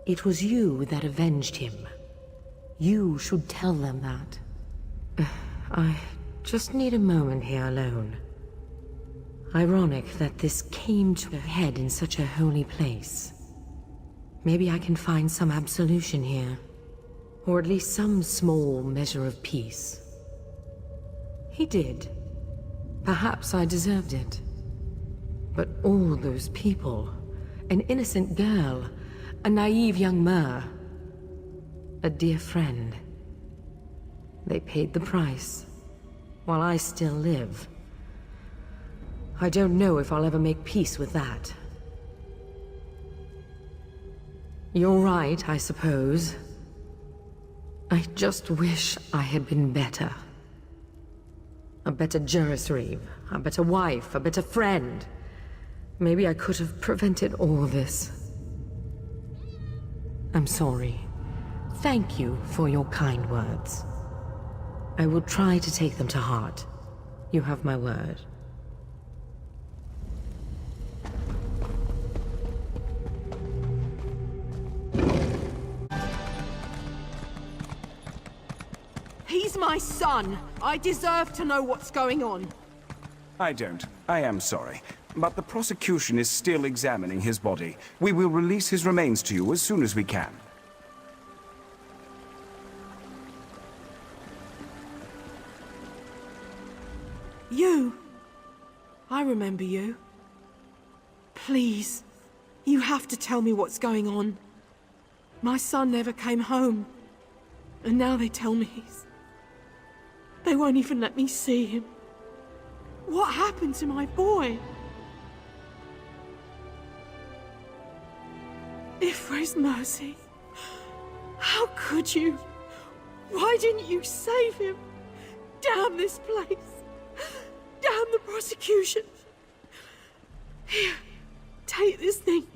Speaker 14: It was you that avenged him. You should tell them that. I just need a moment here alone. Ironic that this came to a head in such a holy place. Maybe I can find some absolution here, or at least some small measure of peace. He did. Perhaps I deserved it. But all those people, an innocent girl, a naive young Mer, a dear friend. They paid the price, while I still live. I don't know if I'll ever make peace with that. You're right, I suppose. I just wish I had been better. A better Jurisreeve, a better wife, a better friend. Maybe I could have prevented all this. I'm sorry. Thank you for your kind words. I will try to take them to heart. You have my word.
Speaker 18: He's my son. I deserve to know what's going on.
Speaker 13: I don't. I am sorry. But the prosecution is still examining his body. We will release his remains to you as soon as we can.
Speaker 18: You. I remember you. Please. You have to tell me what's going on. My son never came home. And now they tell me they won't even let me see him. What happened to my boy? If for his mercy, how could you? Why didn't you save him? Damn this place. Damn the prosecution. Here, take this thing.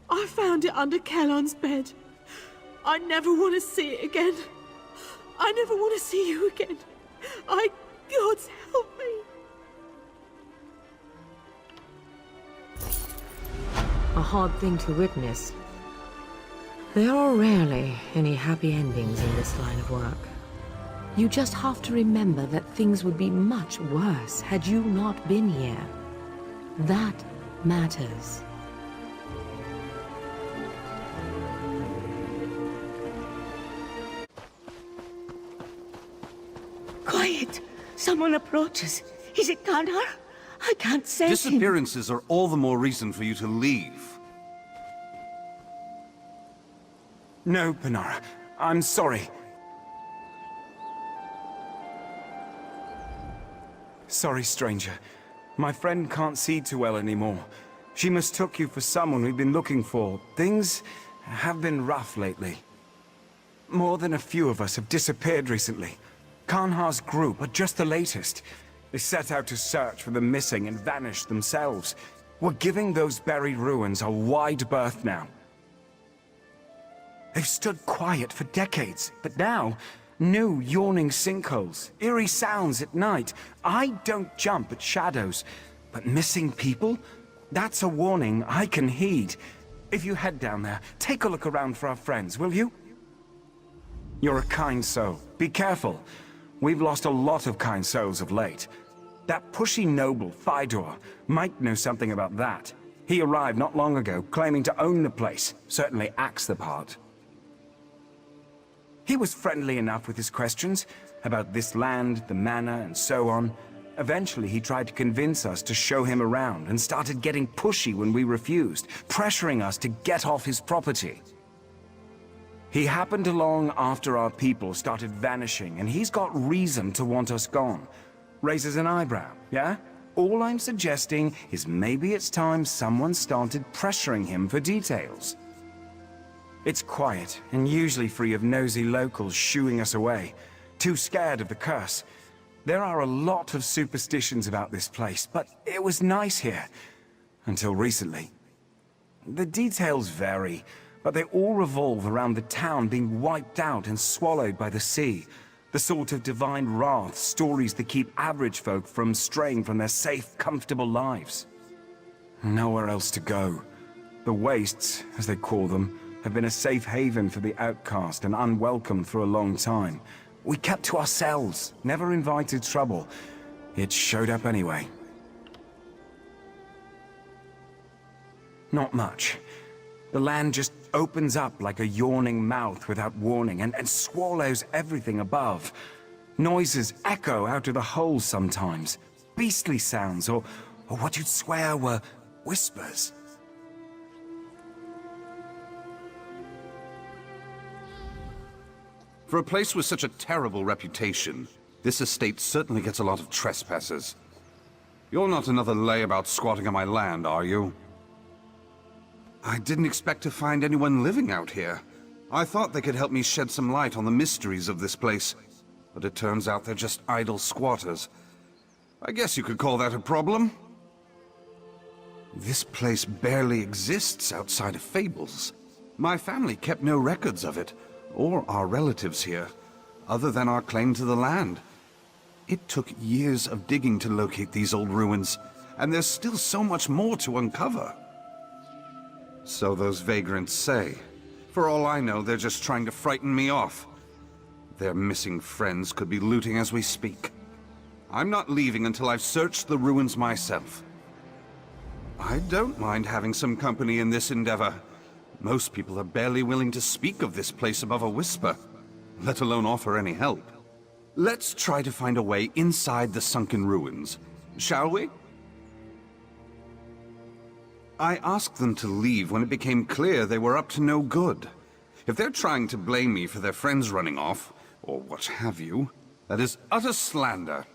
Speaker 18: I found it under Kellon's bed. I never want to see it again. I never want to see you again. God's help me.
Speaker 14: A hard thing to witness. There are rarely any happy endings in this line of work. You just have to remember that things would be much worse had you not been here. That matters.
Speaker 19: Quiet! Someone approaches. Is it Kanhar? I can't sense him.
Speaker 20: Disappearances are all the more reason for you to leave.
Speaker 13: No, Panara. I'm sorry. Sorry, stranger. My friend can't see too well anymore. She mistook you for someone we've been looking for. Things have been rough lately. More than a few of us have disappeared recently. Kanhar's group are just the latest. They set out to search for the missing and vanished themselves. We're giving those buried ruins a wide berth now. They've stood quiet for decades, but now, new yawning sinkholes, eerie sounds at night. I don't jump at shadows, but missing people? That's a warning I can heed. If you head down there, take a look around for our friends, will you? You're a kind soul. Be careful. We've lost a lot of kind souls of late. That pushy noble, Fydor, might know something about that. He arrived not long ago, claiming to own the place. Certainly acts the part. He was friendly enough with his questions, about this land, the manor, and so on. Eventually, he tried to convince us to show him around, and started getting pushy when we refused, pressuring us to get off his property. He happened along after our people started vanishing, and he's got reason to want us gone. Raises an eyebrow, yeah? All I'm suggesting is maybe it's time someone started pressuring him for details. It's quiet, and usually free of nosy locals shooing us away. Too scared of the curse. There are a lot of superstitions about this place, but it was nice here. Until recently. The details vary, but they all revolve around the town being wiped out and swallowed by the sea. The sort of divine wrath stories that keep average folk from straying from their safe, comfortable lives. Nowhere else to go. The wastes, as they call them, have been a safe haven for the outcast and unwelcome for a long time. We kept to ourselves, never invited trouble. It showed up anyway. Not much. The land just opens up like a yawning mouth without warning and swallows everything above. Noises echo out of the holes sometimes. Beastly sounds, or what you'd swear were whispers.
Speaker 20: For a place with such a terrible reputation, this estate certainly gets a lot of trespassers. You're not another layabout squatting on my land, are you? I didn't expect to find anyone living out here. I thought they could help me shed some light on the mysteries of this place. But it turns out they're just idle squatters. I guess you could call that a problem. This place barely exists outside of fables. My family kept no records of it, or our relatives here, other than our claim to the land. It took years of digging to locate these old ruins, and there's still so much more to uncover. So those vagrants say. For all I know, they're just trying to frighten me off. Their missing friends could be looting as we speak. I'm not leaving until I've searched the ruins myself. I don't mind having some company in this endeavor. Most people are barely willing to speak of this place above a whisper, let alone offer any help. Let's try to find a way inside the sunken ruins, shall we? I asked them to leave when it became clear they were up to no good. If they're trying to blame me for their friends running off, or what have you, that is utter slander.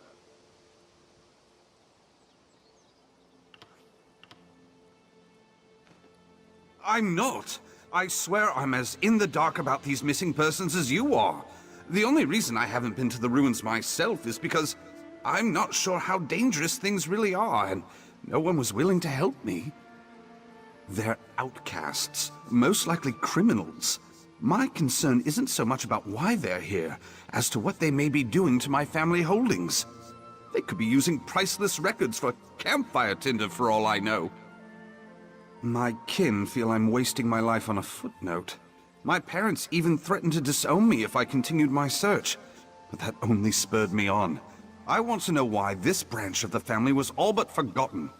Speaker 20: I'm not. I swear I'm as in the dark about these missing persons as you are. The only reason I haven't been to the ruins myself is because I'm not sure how dangerous things really are, and no one was willing to help me. They're outcasts, most likely criminals. My concern isn't so much about why they're here, as to what they may be doing to my family holdings. They could be using priceless records for campfire tinder for all I know. My kin feel I'm wasting my life on a footnote. My parents even threatened to disown me if I continued my search, but that only spurred me on. I want to know why this branch of the family was all but forgotten.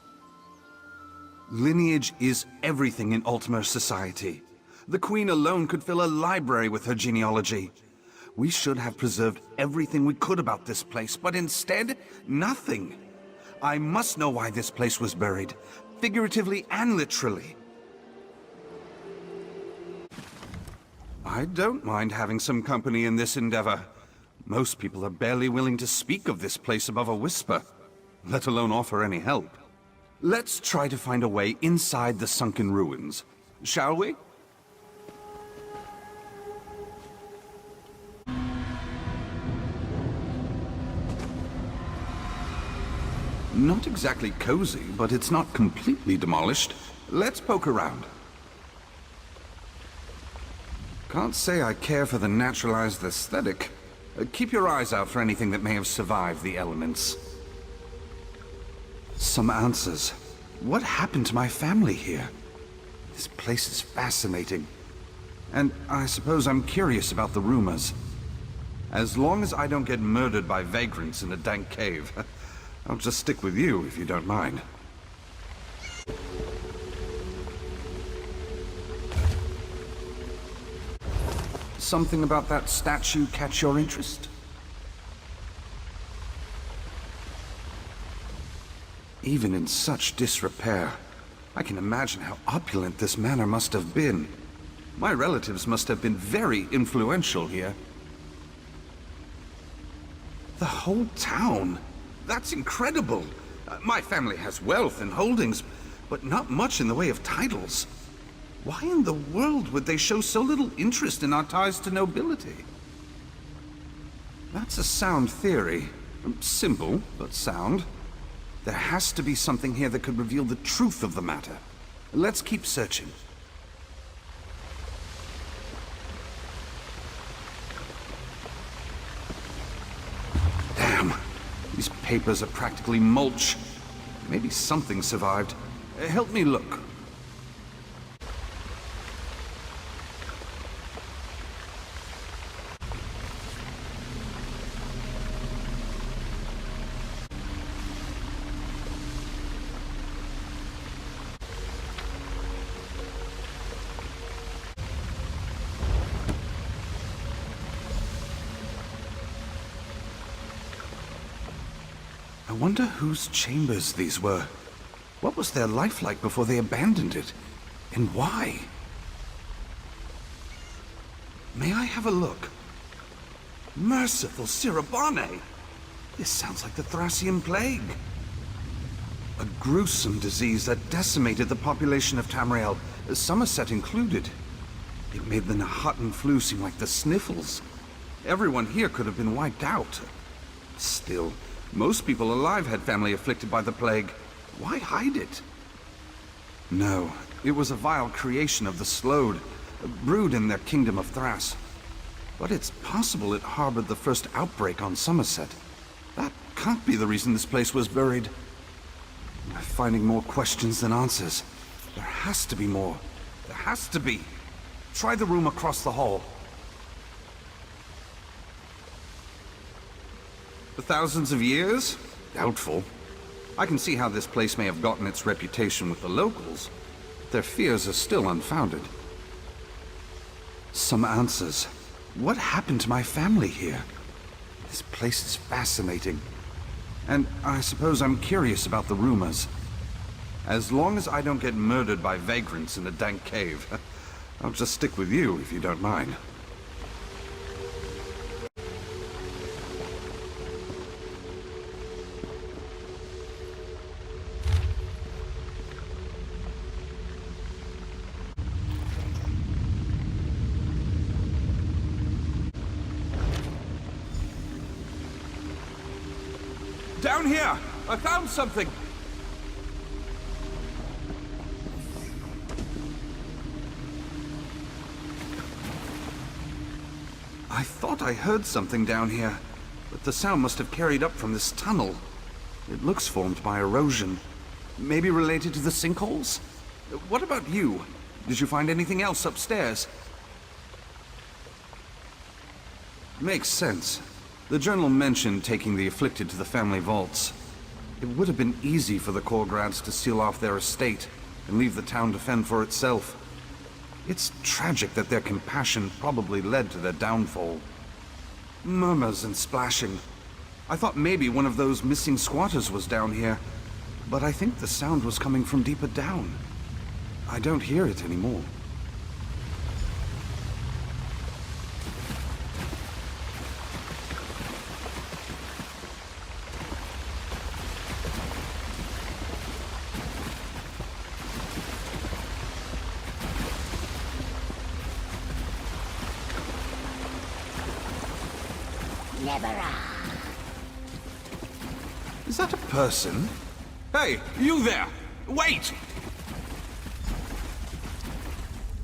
Speaker 20: Lineage is everything in Ultima society. The Queen alone could fill a library with her genealogy. We should have preserved everything we could about this place, but instead, nothing. I must know why this place was buried, figuratively and literally. I don't mind having some company in this endeavor. Most people are barely willing to speak of this place above a whisper, let alone offer any help. Let's try to find a way inside the sunken ruins, shall we? Not exactly cozy, but it's not completely demolished. Let's poke around. Can't say I care for the naturalized aesthetic. Keep your eyes out for anything that may have survived the elements. Some answers. What happened to my family here? This place is fascinating. And I suppose I'm curious about the rumors. As long as I don't get murdered by vagrants in a dank cave, I'll just stick with you if you don't mind. Something about that statue catch your interest? Even in such disrepair, I can imagine how opulent this manor must have been. My relatives must have been very influential here. The whole town? That's incredible! My family has wealth and holdings, but not much in the way of titles. Why in the world would they show so little interest in our ties to nobility? That's a sound theory. Simple, but sound. There has to be something here that could reveal the truth of the matter. Let's keep searching. Damn. These papers are practically mulch. Maybe something survived. Help me look. I wonder whose chambers these were. What was their life like before they abandoned it? And why? May I have a look? Merciful Sirabane! This sounds like the Thracian plague. A gruesome disease that decimated the population of Tamriel, Summerset included. It made the Nahatan flu seem like the sniffles. Everyone here could have been wiped out. Still, most people alive had family afflicted by the plague. Why hide it? No, it was a vile creation of the Slode, brewed in their kingdom of Thras. But it's possible it harbored the first outbreak on Summerset. That can't be the reason this place was buried. I'm finding more questions than answers. There has to be more. There has to be. Try the room across the hall. For thousands of years? Doubtful. I can see how this place may have gotten its reputation with the locals, but their fears are still unfounded. Some answers. What happened to my family here? This place is fascinating. And I suppose I'm curious about the rumors. As long as I don't get murdered by vagrants in a dank cave, I'll just stick with you if you don't mind. Down here! I found something! I thought I heard something down here, but the sound must have carried up from this tunnel. It looks formed by erosion. Maybe related to the sinkholes? What about you? Did you find anything else upstairs? Makes sense. The journal mentioned taking the afflicted to the family vaults. It would have been easy for the Korgrads to seal off their estate and leave the town to fend for itself. It's tragic that their compassion probably led to their downfall. Murmurs and splashing. I thought maybe one of those missing squatters was down here, but I think the sound was coming from deeper down. I don't hear it anymore. Is that a person? Hey, you there! Wait!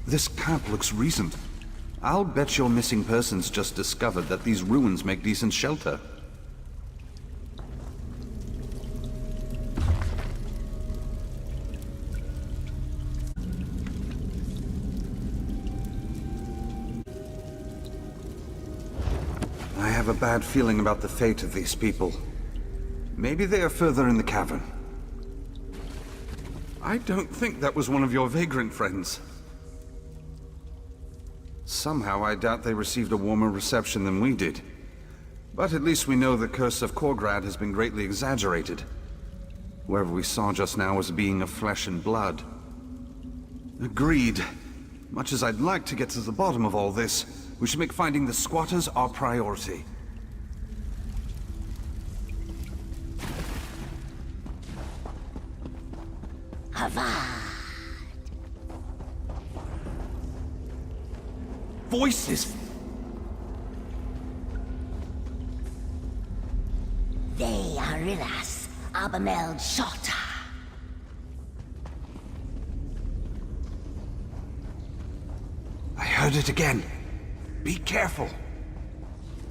Speaker 20: This camp looks recent. I'll bet your missing persons just discovered that these ruins make decent shelter. I have a bad feeling about the fate of these people. Maybe they are further in the cavern. I don't think that was one of your vagrant friends. Somehow I doubt they received a warmer reception than we did. But at least we know the curse of Korgrad has been greatly exaggerated. Whoever we saw just now was a being of flesh and blood. Agreed. Much as I'd like to get to the bottom of all this, we should make finding the squatters our priority. Voices!
Speaker 19: They are Rillas, Abameld Shota.
Speaker 20: I heard it again. Be careful.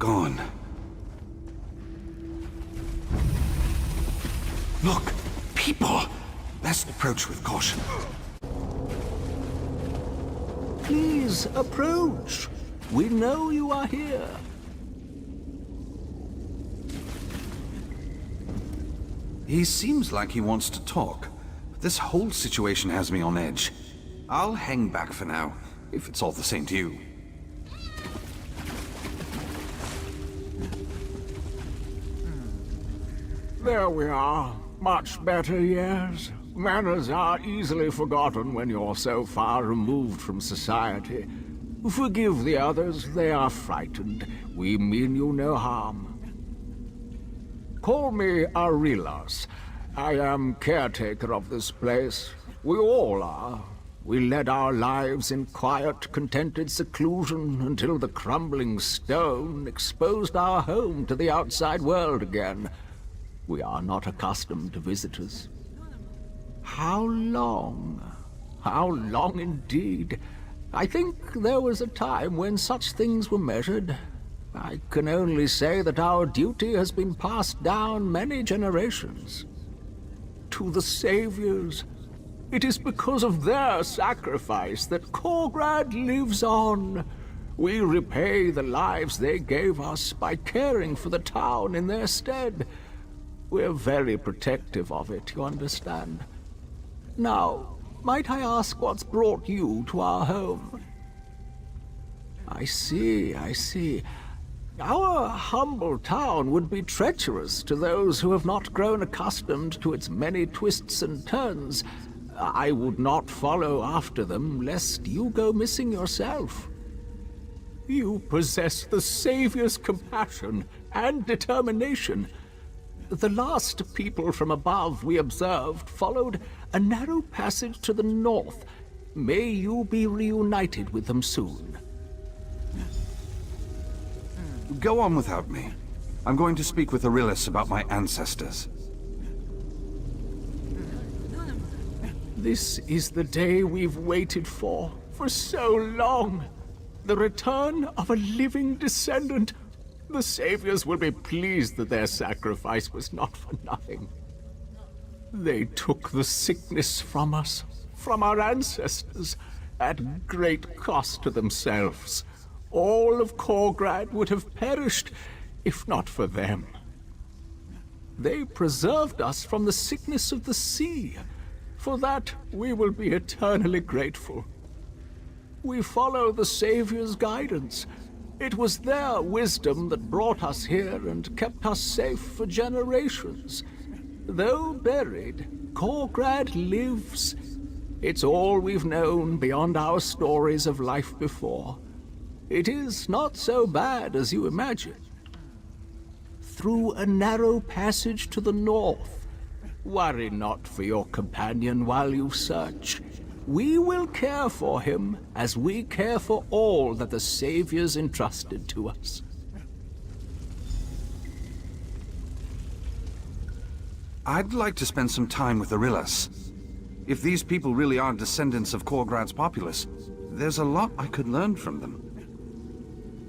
Speaker 20: Gone. Look! People! Best approach with caution.
Speaker 8: Please approach. We know you are here.
Speaker 20: He seems like he wants to talk, but this whole situation has me on edge. I'll hang back for now, if it's all the same to you.
Speaker 21: There we are. Much better, yes. Manners are easily forgotten when you're so far removed from society. Forgive the others, they are frightened. We mean you no harm. Call me Arilas. I am caretaker of this place. We all are. We led our lives in quiet, contented seclusion until the crumbling stone exposed our home to the outside world again. We are not accustomed to visitors. How long? How long indeed? I think there was a time when such things were measured. I can only say that our duty has been passed down many generations. To the saviors, it is because of their sacrifice that Korgrad lives on. We repay the lives they gave us by caring for the town in their stead. We're very protective of it, you understand. Now, might I ask what's brought you to our home? I see, I see. Our humble town would be treacherous to those who have not grown accustomed to its many twists and turns. I would not follow after them, lest you go missing yourself. You possess the Savior's compassion and determination. The last people from above we observed followed a narrow passage to the north. May you be reunited with them soon.
Speaker 20: Go on without me. I'm going to speak with Arillis about my ancestors.
Speaker 21: This is the day we've waited for so long. The return of a living descendant. The saviors will be pleased that their sacrifice was not for nothing. They took the sickness from us, from our ancestors, at great cost to themselves. All of Korgrad would have perished if not for them. They preserved us from the sickness of the sea. For that, we will be eternally grateful. We follow the Savior's guidance. It was their wisdom that brought us here and kept us safe for generations. Though buried, Korgrad lives. It's all we've known beyond our stories of life before. It is not so bad as you imagine. Through a narrow passage to the north. Worry not for your companion while you search. We will care for him as we care for all that the Saviors entrusted to us.
Speaker 20: I'd like to spend some time with Arillis. If these people really are descendants of Korgrad's populace, there's a lot I could learn from them.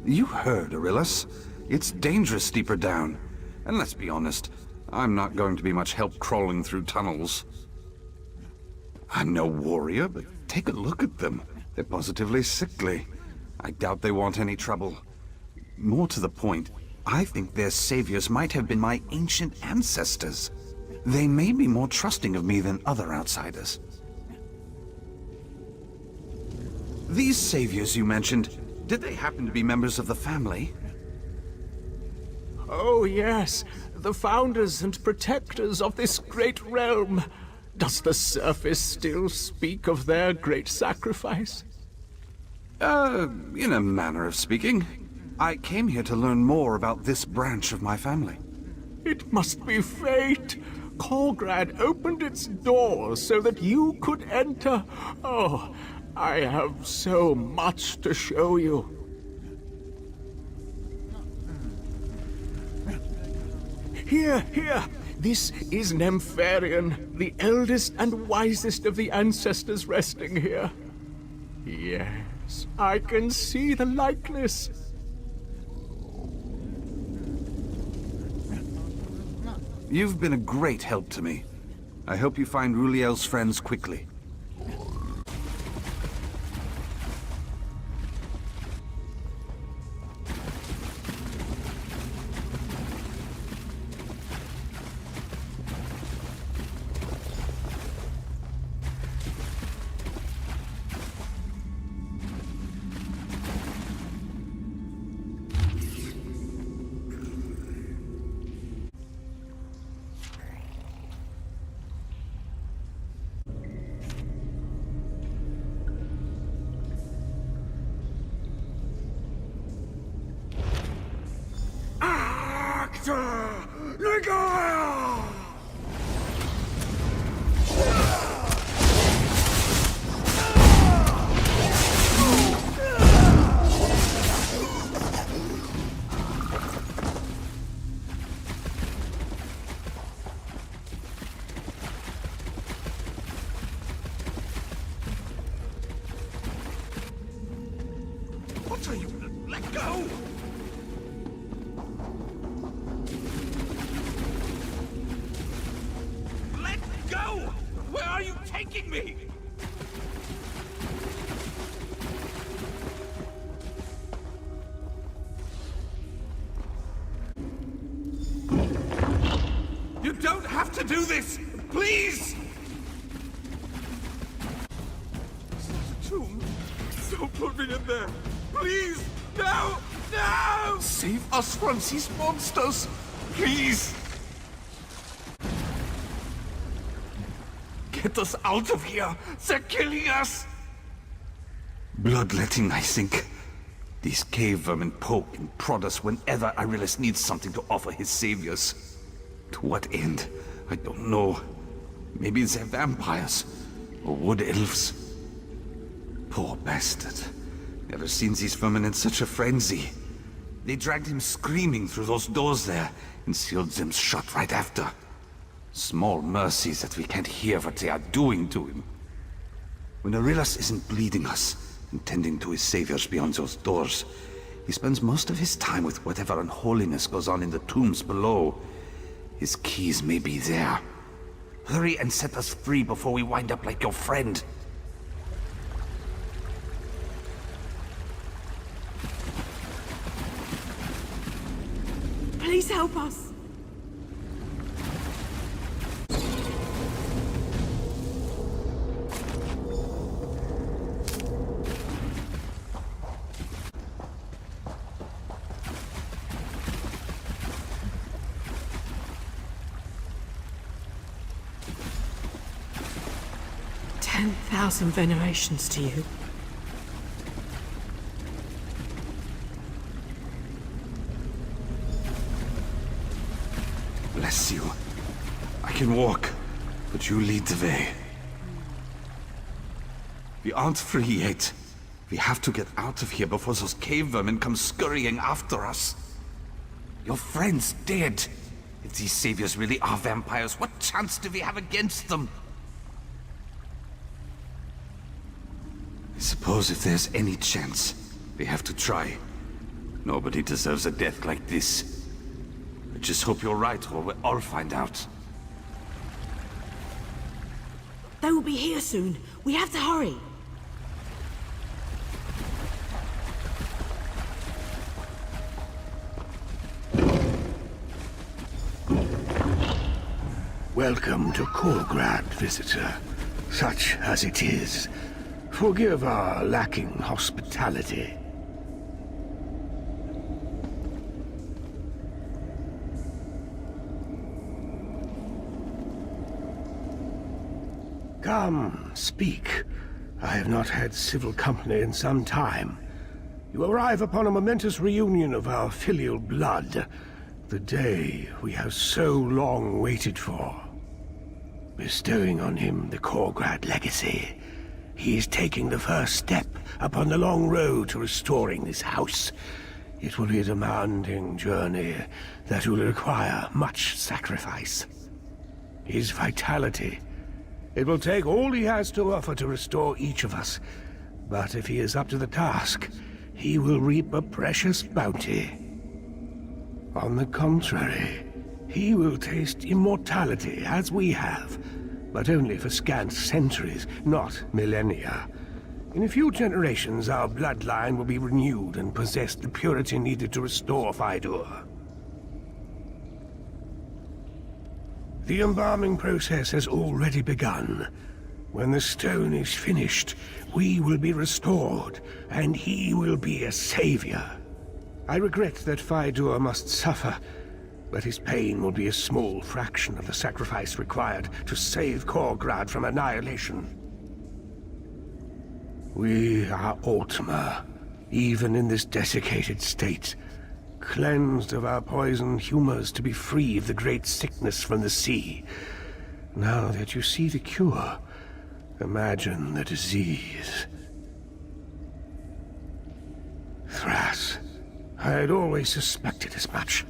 Speaker 20: You heard, Arillis. It's dangerous deeper down. And let's be honest, I'm not going to be much help crawling through tunnels. I'm no warrior, but take a look at them. They're positively sickly. I doubt they want any trouble. More to the point, I think their saviors might have been my ancient ancestors. They may be more trusting of me than other outsiders. These saviors you mentioned, did they happen to be members of the family?
Speaker 21: Oh yes, the founders and protectors of this great realm. Does the surface still speak of their great sacrifice?
Speaker 20: In a manner of speaking. I came here to learn more about this branch of my family.
Speaker 21: It must be fate. Korgrad opened its doors so that you could enter. Oh, I have so much to show you. Here. This is Nempharian, the eldest and wisest of the ancestors resting here. Yes, I can see the likeness.
Speaker 20: You've been a great help to me. I hope you find Ruliel's friends quickly.
Speaker 5: What are you? Let go! taking me? You don't have to do this! Please! This is a tomb. Don't put me in there! Please! No! No!
Speaker 20: Save us from these monsters! Please! Get us out of here! They're killing us! Bloodletting, I think. These cave vermin poke and prod us whenever Arilus needs something to offer his saviors. To what end? I don't know. Maybe they're vampires. Or wood elves. Poor bastard. Never seen these vermin in such a frenzy. They dragged him screaming through those doors there, and sealed them shut right after. Small mercy that we can't hear what they are doing to him. When Arilus isn't bleeding us, and tending to his saviors beyond those doors, he spends most of his time with whatever unholiness goes on in the tombs below. His keys may be there. Hurry and set us free before we wind up like your friend.
Speaker 18: Please help us. "10,000 venerations to you."
Speaker 20: Bless you. I can walk, but you lead the way. We aren't free yet. We have to get out of here before those cave vermin come scurrying after us. Your friend's dead. If these saviors really are vampires, what chance do we have against them? I suppose if there's any chance, we have to try. Nobody deserves a death like this. I just hope you're right, or we'll all find out.
Speaker 18: They will be here soon. We have to hurry.
Speaker 3: Welcome to Korgrad, visitor. Such as it is. Forgive our lacking hospitality. Come, speak. I have not had civil company in some time. You arrive upon a momentous reunion of our filial blood. The day we have so long waited for. Bestowing on him the Korgrad legacy. He is taking the first step upon the long road to restoring this house. It will be a demanding journey that will require much sacrifice. His vitality. It will take all he has to offer to restore each of us. But if he is up to the task, he will reap a precious bounty. On the contrary, he will taste immortality as we have, but only for scant centuries, not millennia. In a few generations, our bloodline will be renewed and possess the purity needed to restore Fydur. The embalming process has already begun. When the stone is finished, we will be restored, and he will be a savior. I regret that Fydur must suffer, but his pain will be a small fraction of the sacrifice required to save Korgrad from annihilation. We are Altmer, even in this desiccated state, cleansed of our poisoned humors to be free of the great sickness from the sea. Now that you see the cure, imagine the disease. Thras, I had always suspected as much.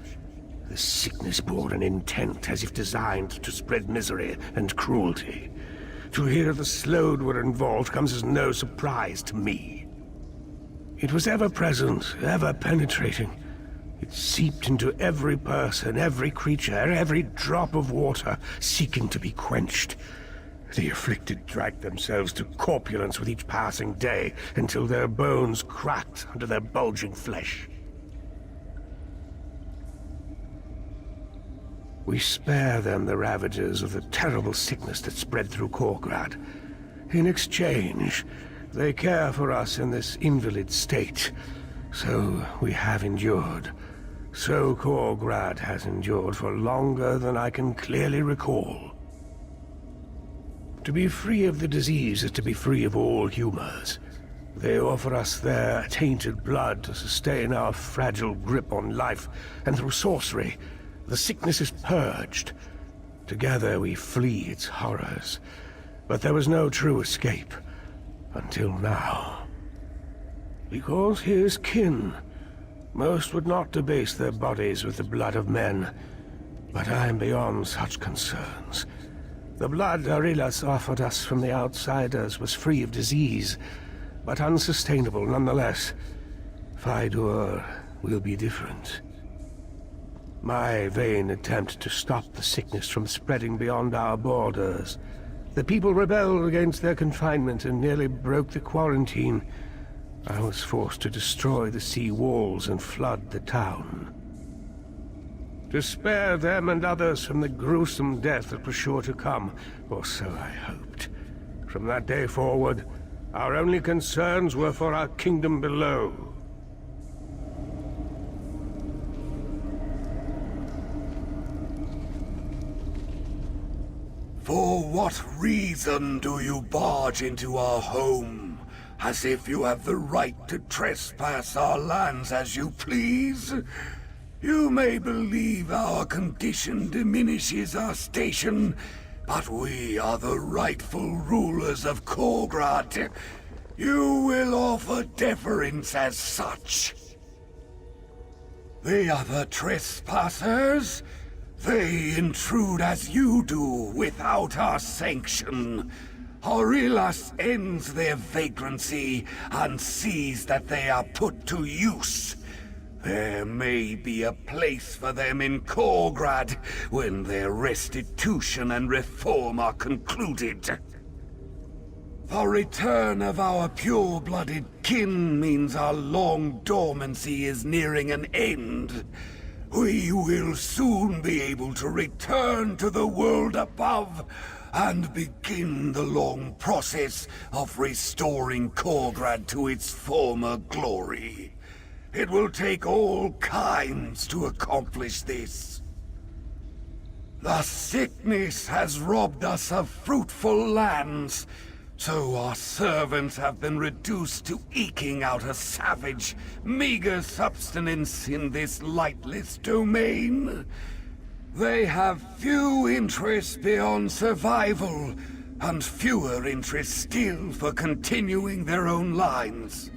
Speaker 3: The sickness bore an intent as if designed to spread misery and cruelty. To hear the Slode were involved comes as no surprise to me. It was ever present, ever penetrating. It seeped into every person, every creature, every drop of water, seeking to be quenched. The afflicted dragged themselves to corpulence with each passing day until their bones cracked under their bulging flesh. We spare them the ravages of the terrible sickness that spread through Korgrad. In exchange, they care for us in this invalid state. So we have endured. So Korgrad has endured for longer than I can clearly recall. To be free of the disease is to be free of all humors. They offer us their tainted blood to sustain our fragile grip on life, and through sorcery, the sickness is purged. Together we flee its horrors. But there was no true escape, until now. Because his kin, most would not debase their bodies with the blood of men, but I am beyond such concerns. The blood Aurilas offered us from the outsiders was free of disease, but unsustainable nonetheless. Fydur will be different. My vain attempt to stop the sickness from spreading beyond our borders. The people rebelled against their confinement and nearly broke the quarantine. I was forced to destroy the sea walls and flood the town. To spare them and others from the gruesome death that was sure to come, or so I hoped. From that day forward, our only concerns were for our kingdom below.
Speaker 2: For what reason do you barge into our home, as if you have the right to trespass our lands as you please? You may believe our condition diminishes our station, but we are the rightful rulers of Korgrad. You will offer deference as such. The other trespassers? They intrude as you do, without our sanction. Aurilas ends their vagrancy and sees that they are put to use. There may be a place for them in Korgrad when their restitution and reform are concluded. The return of our pure-blooded kin means our long dormancy is nearing an end. We will soon be able to return to the world above and begin the long process of restoring Korgrad to its former glory. It will take all kinds to accomplish this. The sickness has robbed us of fruitful lands, so our servants have been reduced to eking out a savage, meager subsistence in this lightless domain. They have few interests beyond survival, and fewer interests still for continuing their own lines.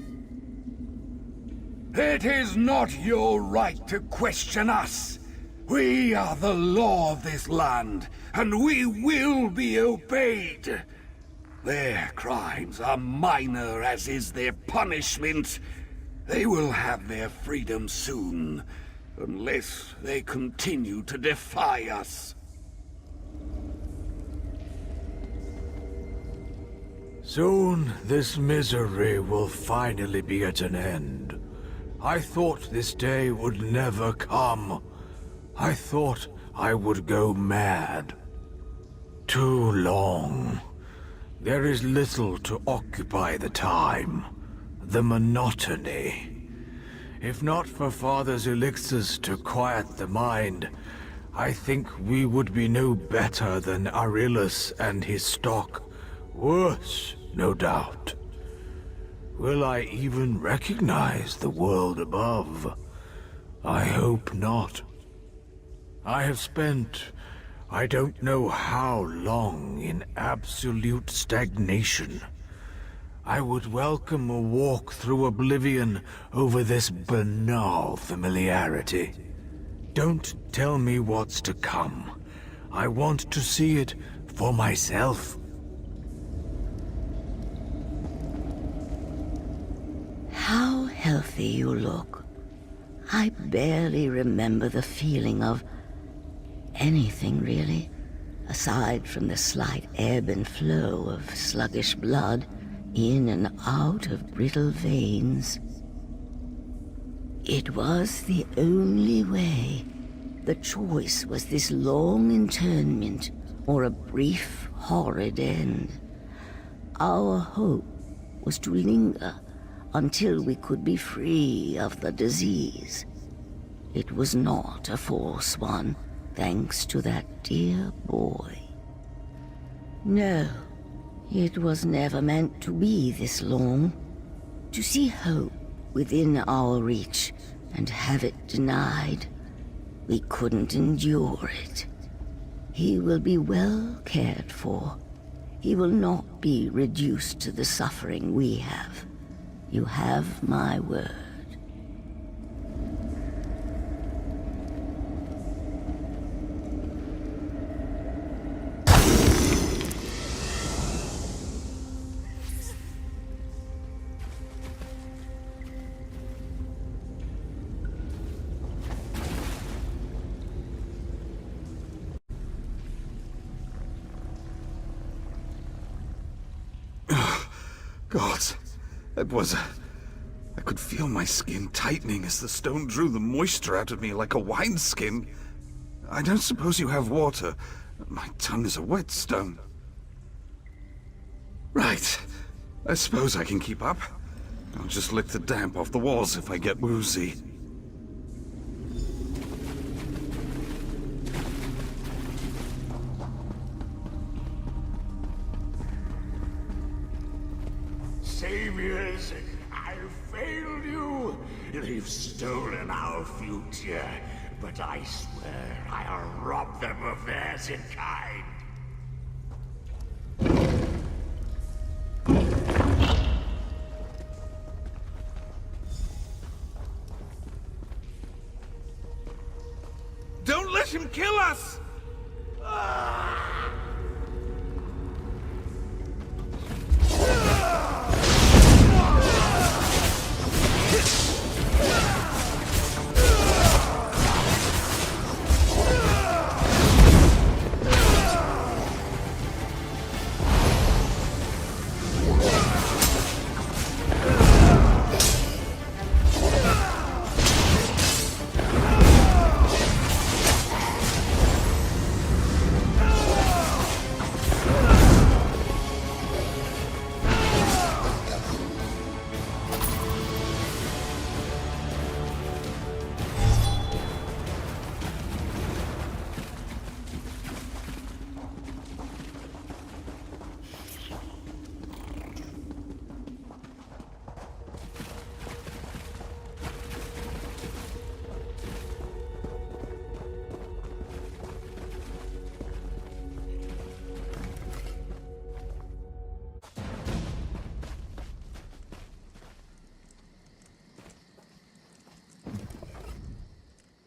Speaker 2: It is not your right to question us. We are the law of this land, and we will be obeyed. Their crimes are minor, as is their punishment. They will have their freedom soon, unless they continue to defy us.
Speaker 21: Soon, this misery will finally be at an end. I thought this day would never come. I thought I would go mad. Too long. There is little to occupy the time. The monotony. If not for Father's elixirs to quiet the mind, I think we would be no better than Aurilas and his stock. Worse, no doubt. Will I even recognize the world above? I hope not. I have spent, I don't know how long, in absolute stagnation. I would welcome a walk through oblivion over this banal familiarity. Don't tell me what's to come. I want to see it for myself.
Speaker 19: How healthy you look. I barely remember the feeling of anything, really. aside from the slight ebb and flow of sluggish blood in and out of brittle veins. It was the only way. The choice was this long internment or a brief, horrid end. Our hope was to linger until we could be free of the disease. It was not a false one, thanks to that dear boy. No, it was never meant to be this long. To see hope within our reach and have it denied, we couldn't endure it. He will be well cared for. He will not be reduced to the suffering we have. You have my word.
Speaker 20: Gods, that was... I could feel my skin tightening as the stone drew the moisture out of me like a wineskin. I don't suppose you have water. My tongue is a whetstone. Right. I suppose I can keep up. I'll just lick the damp off the walls if I get woozy.
Speaker 4: Saviors, I've failed you. They've stolen our future, but I swear I'll rob them of theirs in kind.
Speaker 20: Don't let him kill us!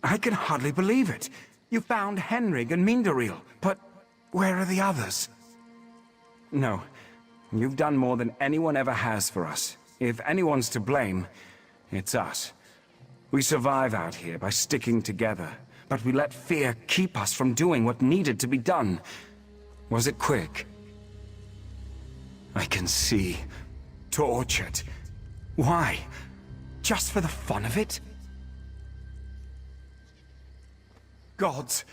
Speaker 13: I can hardly believe it. You found Henrig and Minderil, but where are the others? No, you've done more than anyone ever has for us. If anyone's to blame, it's us. We survive out here by sticking together, but we let fear keep us from doing what needed to be done. Was it quick? I can see. Tortured. Why? Just for the fun of it? Gods,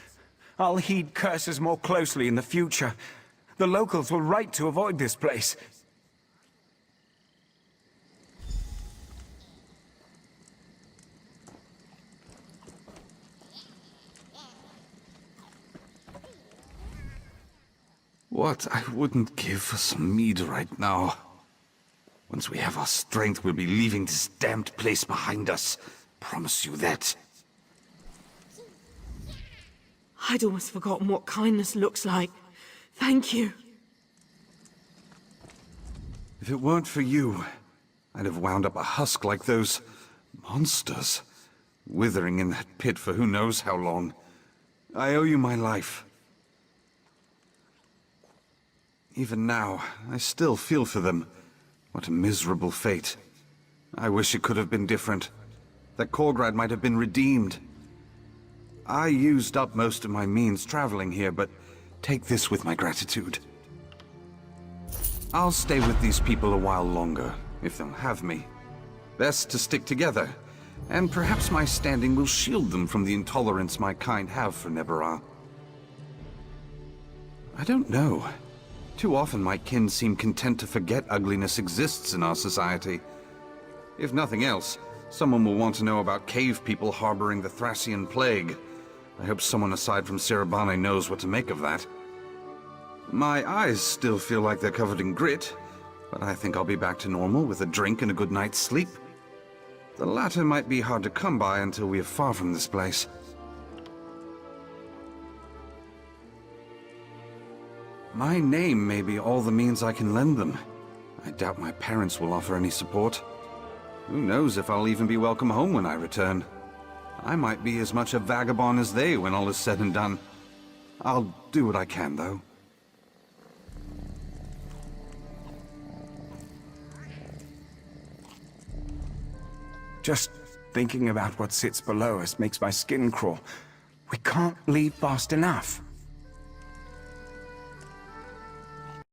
Speaker 13: I'll heed curses more closely in the future. The locals were right to avoid this place.
Speaker 20: What I wouldn't give for some mead right now. Once we have our strength, we'll be leaving this damned place behind us. Promise you that.
Speaker 18: I'd almost forgotten what kindness looks like. Thank you.
Speaker 20: If it weren't for you, I'd have wound up a husk like those monsters, withering in that pit for who knows how long. I owe you my life. Even now, I still feel for them. What a miserable fate. I wish it could have been different. That Korgrad might have been redeemed. I used up most of my means traveling here, but Take this with my gratitude. I'll stay with these people a while longer, if they'll have me. Best to stick together, and perhaps my standing will shield them from the intolerance my kind have for Neberah. I don't know. Too often my kin seem content to forget ugliness exists in our society. If nothing else, someone will want to know about cave people harboring the Thracian plague. I hope someone aside from Sirabane knows what to make of that. My eyes still feel like they're covered in grit, but I think I'll be back to normal with a drink and a good night's sleep. The latter might be hard to come by until we are far from this place. My name may be all the means I can lend them. I doubt my parents will offer any support. Who knows if I'll even be welcome home when I return. I might be as much a vagabond as they when all is said and done. I'll do what I can, though.
Speaker 13: Just thinking about what sits below us makes my skin crawl. We can't leave fast enough.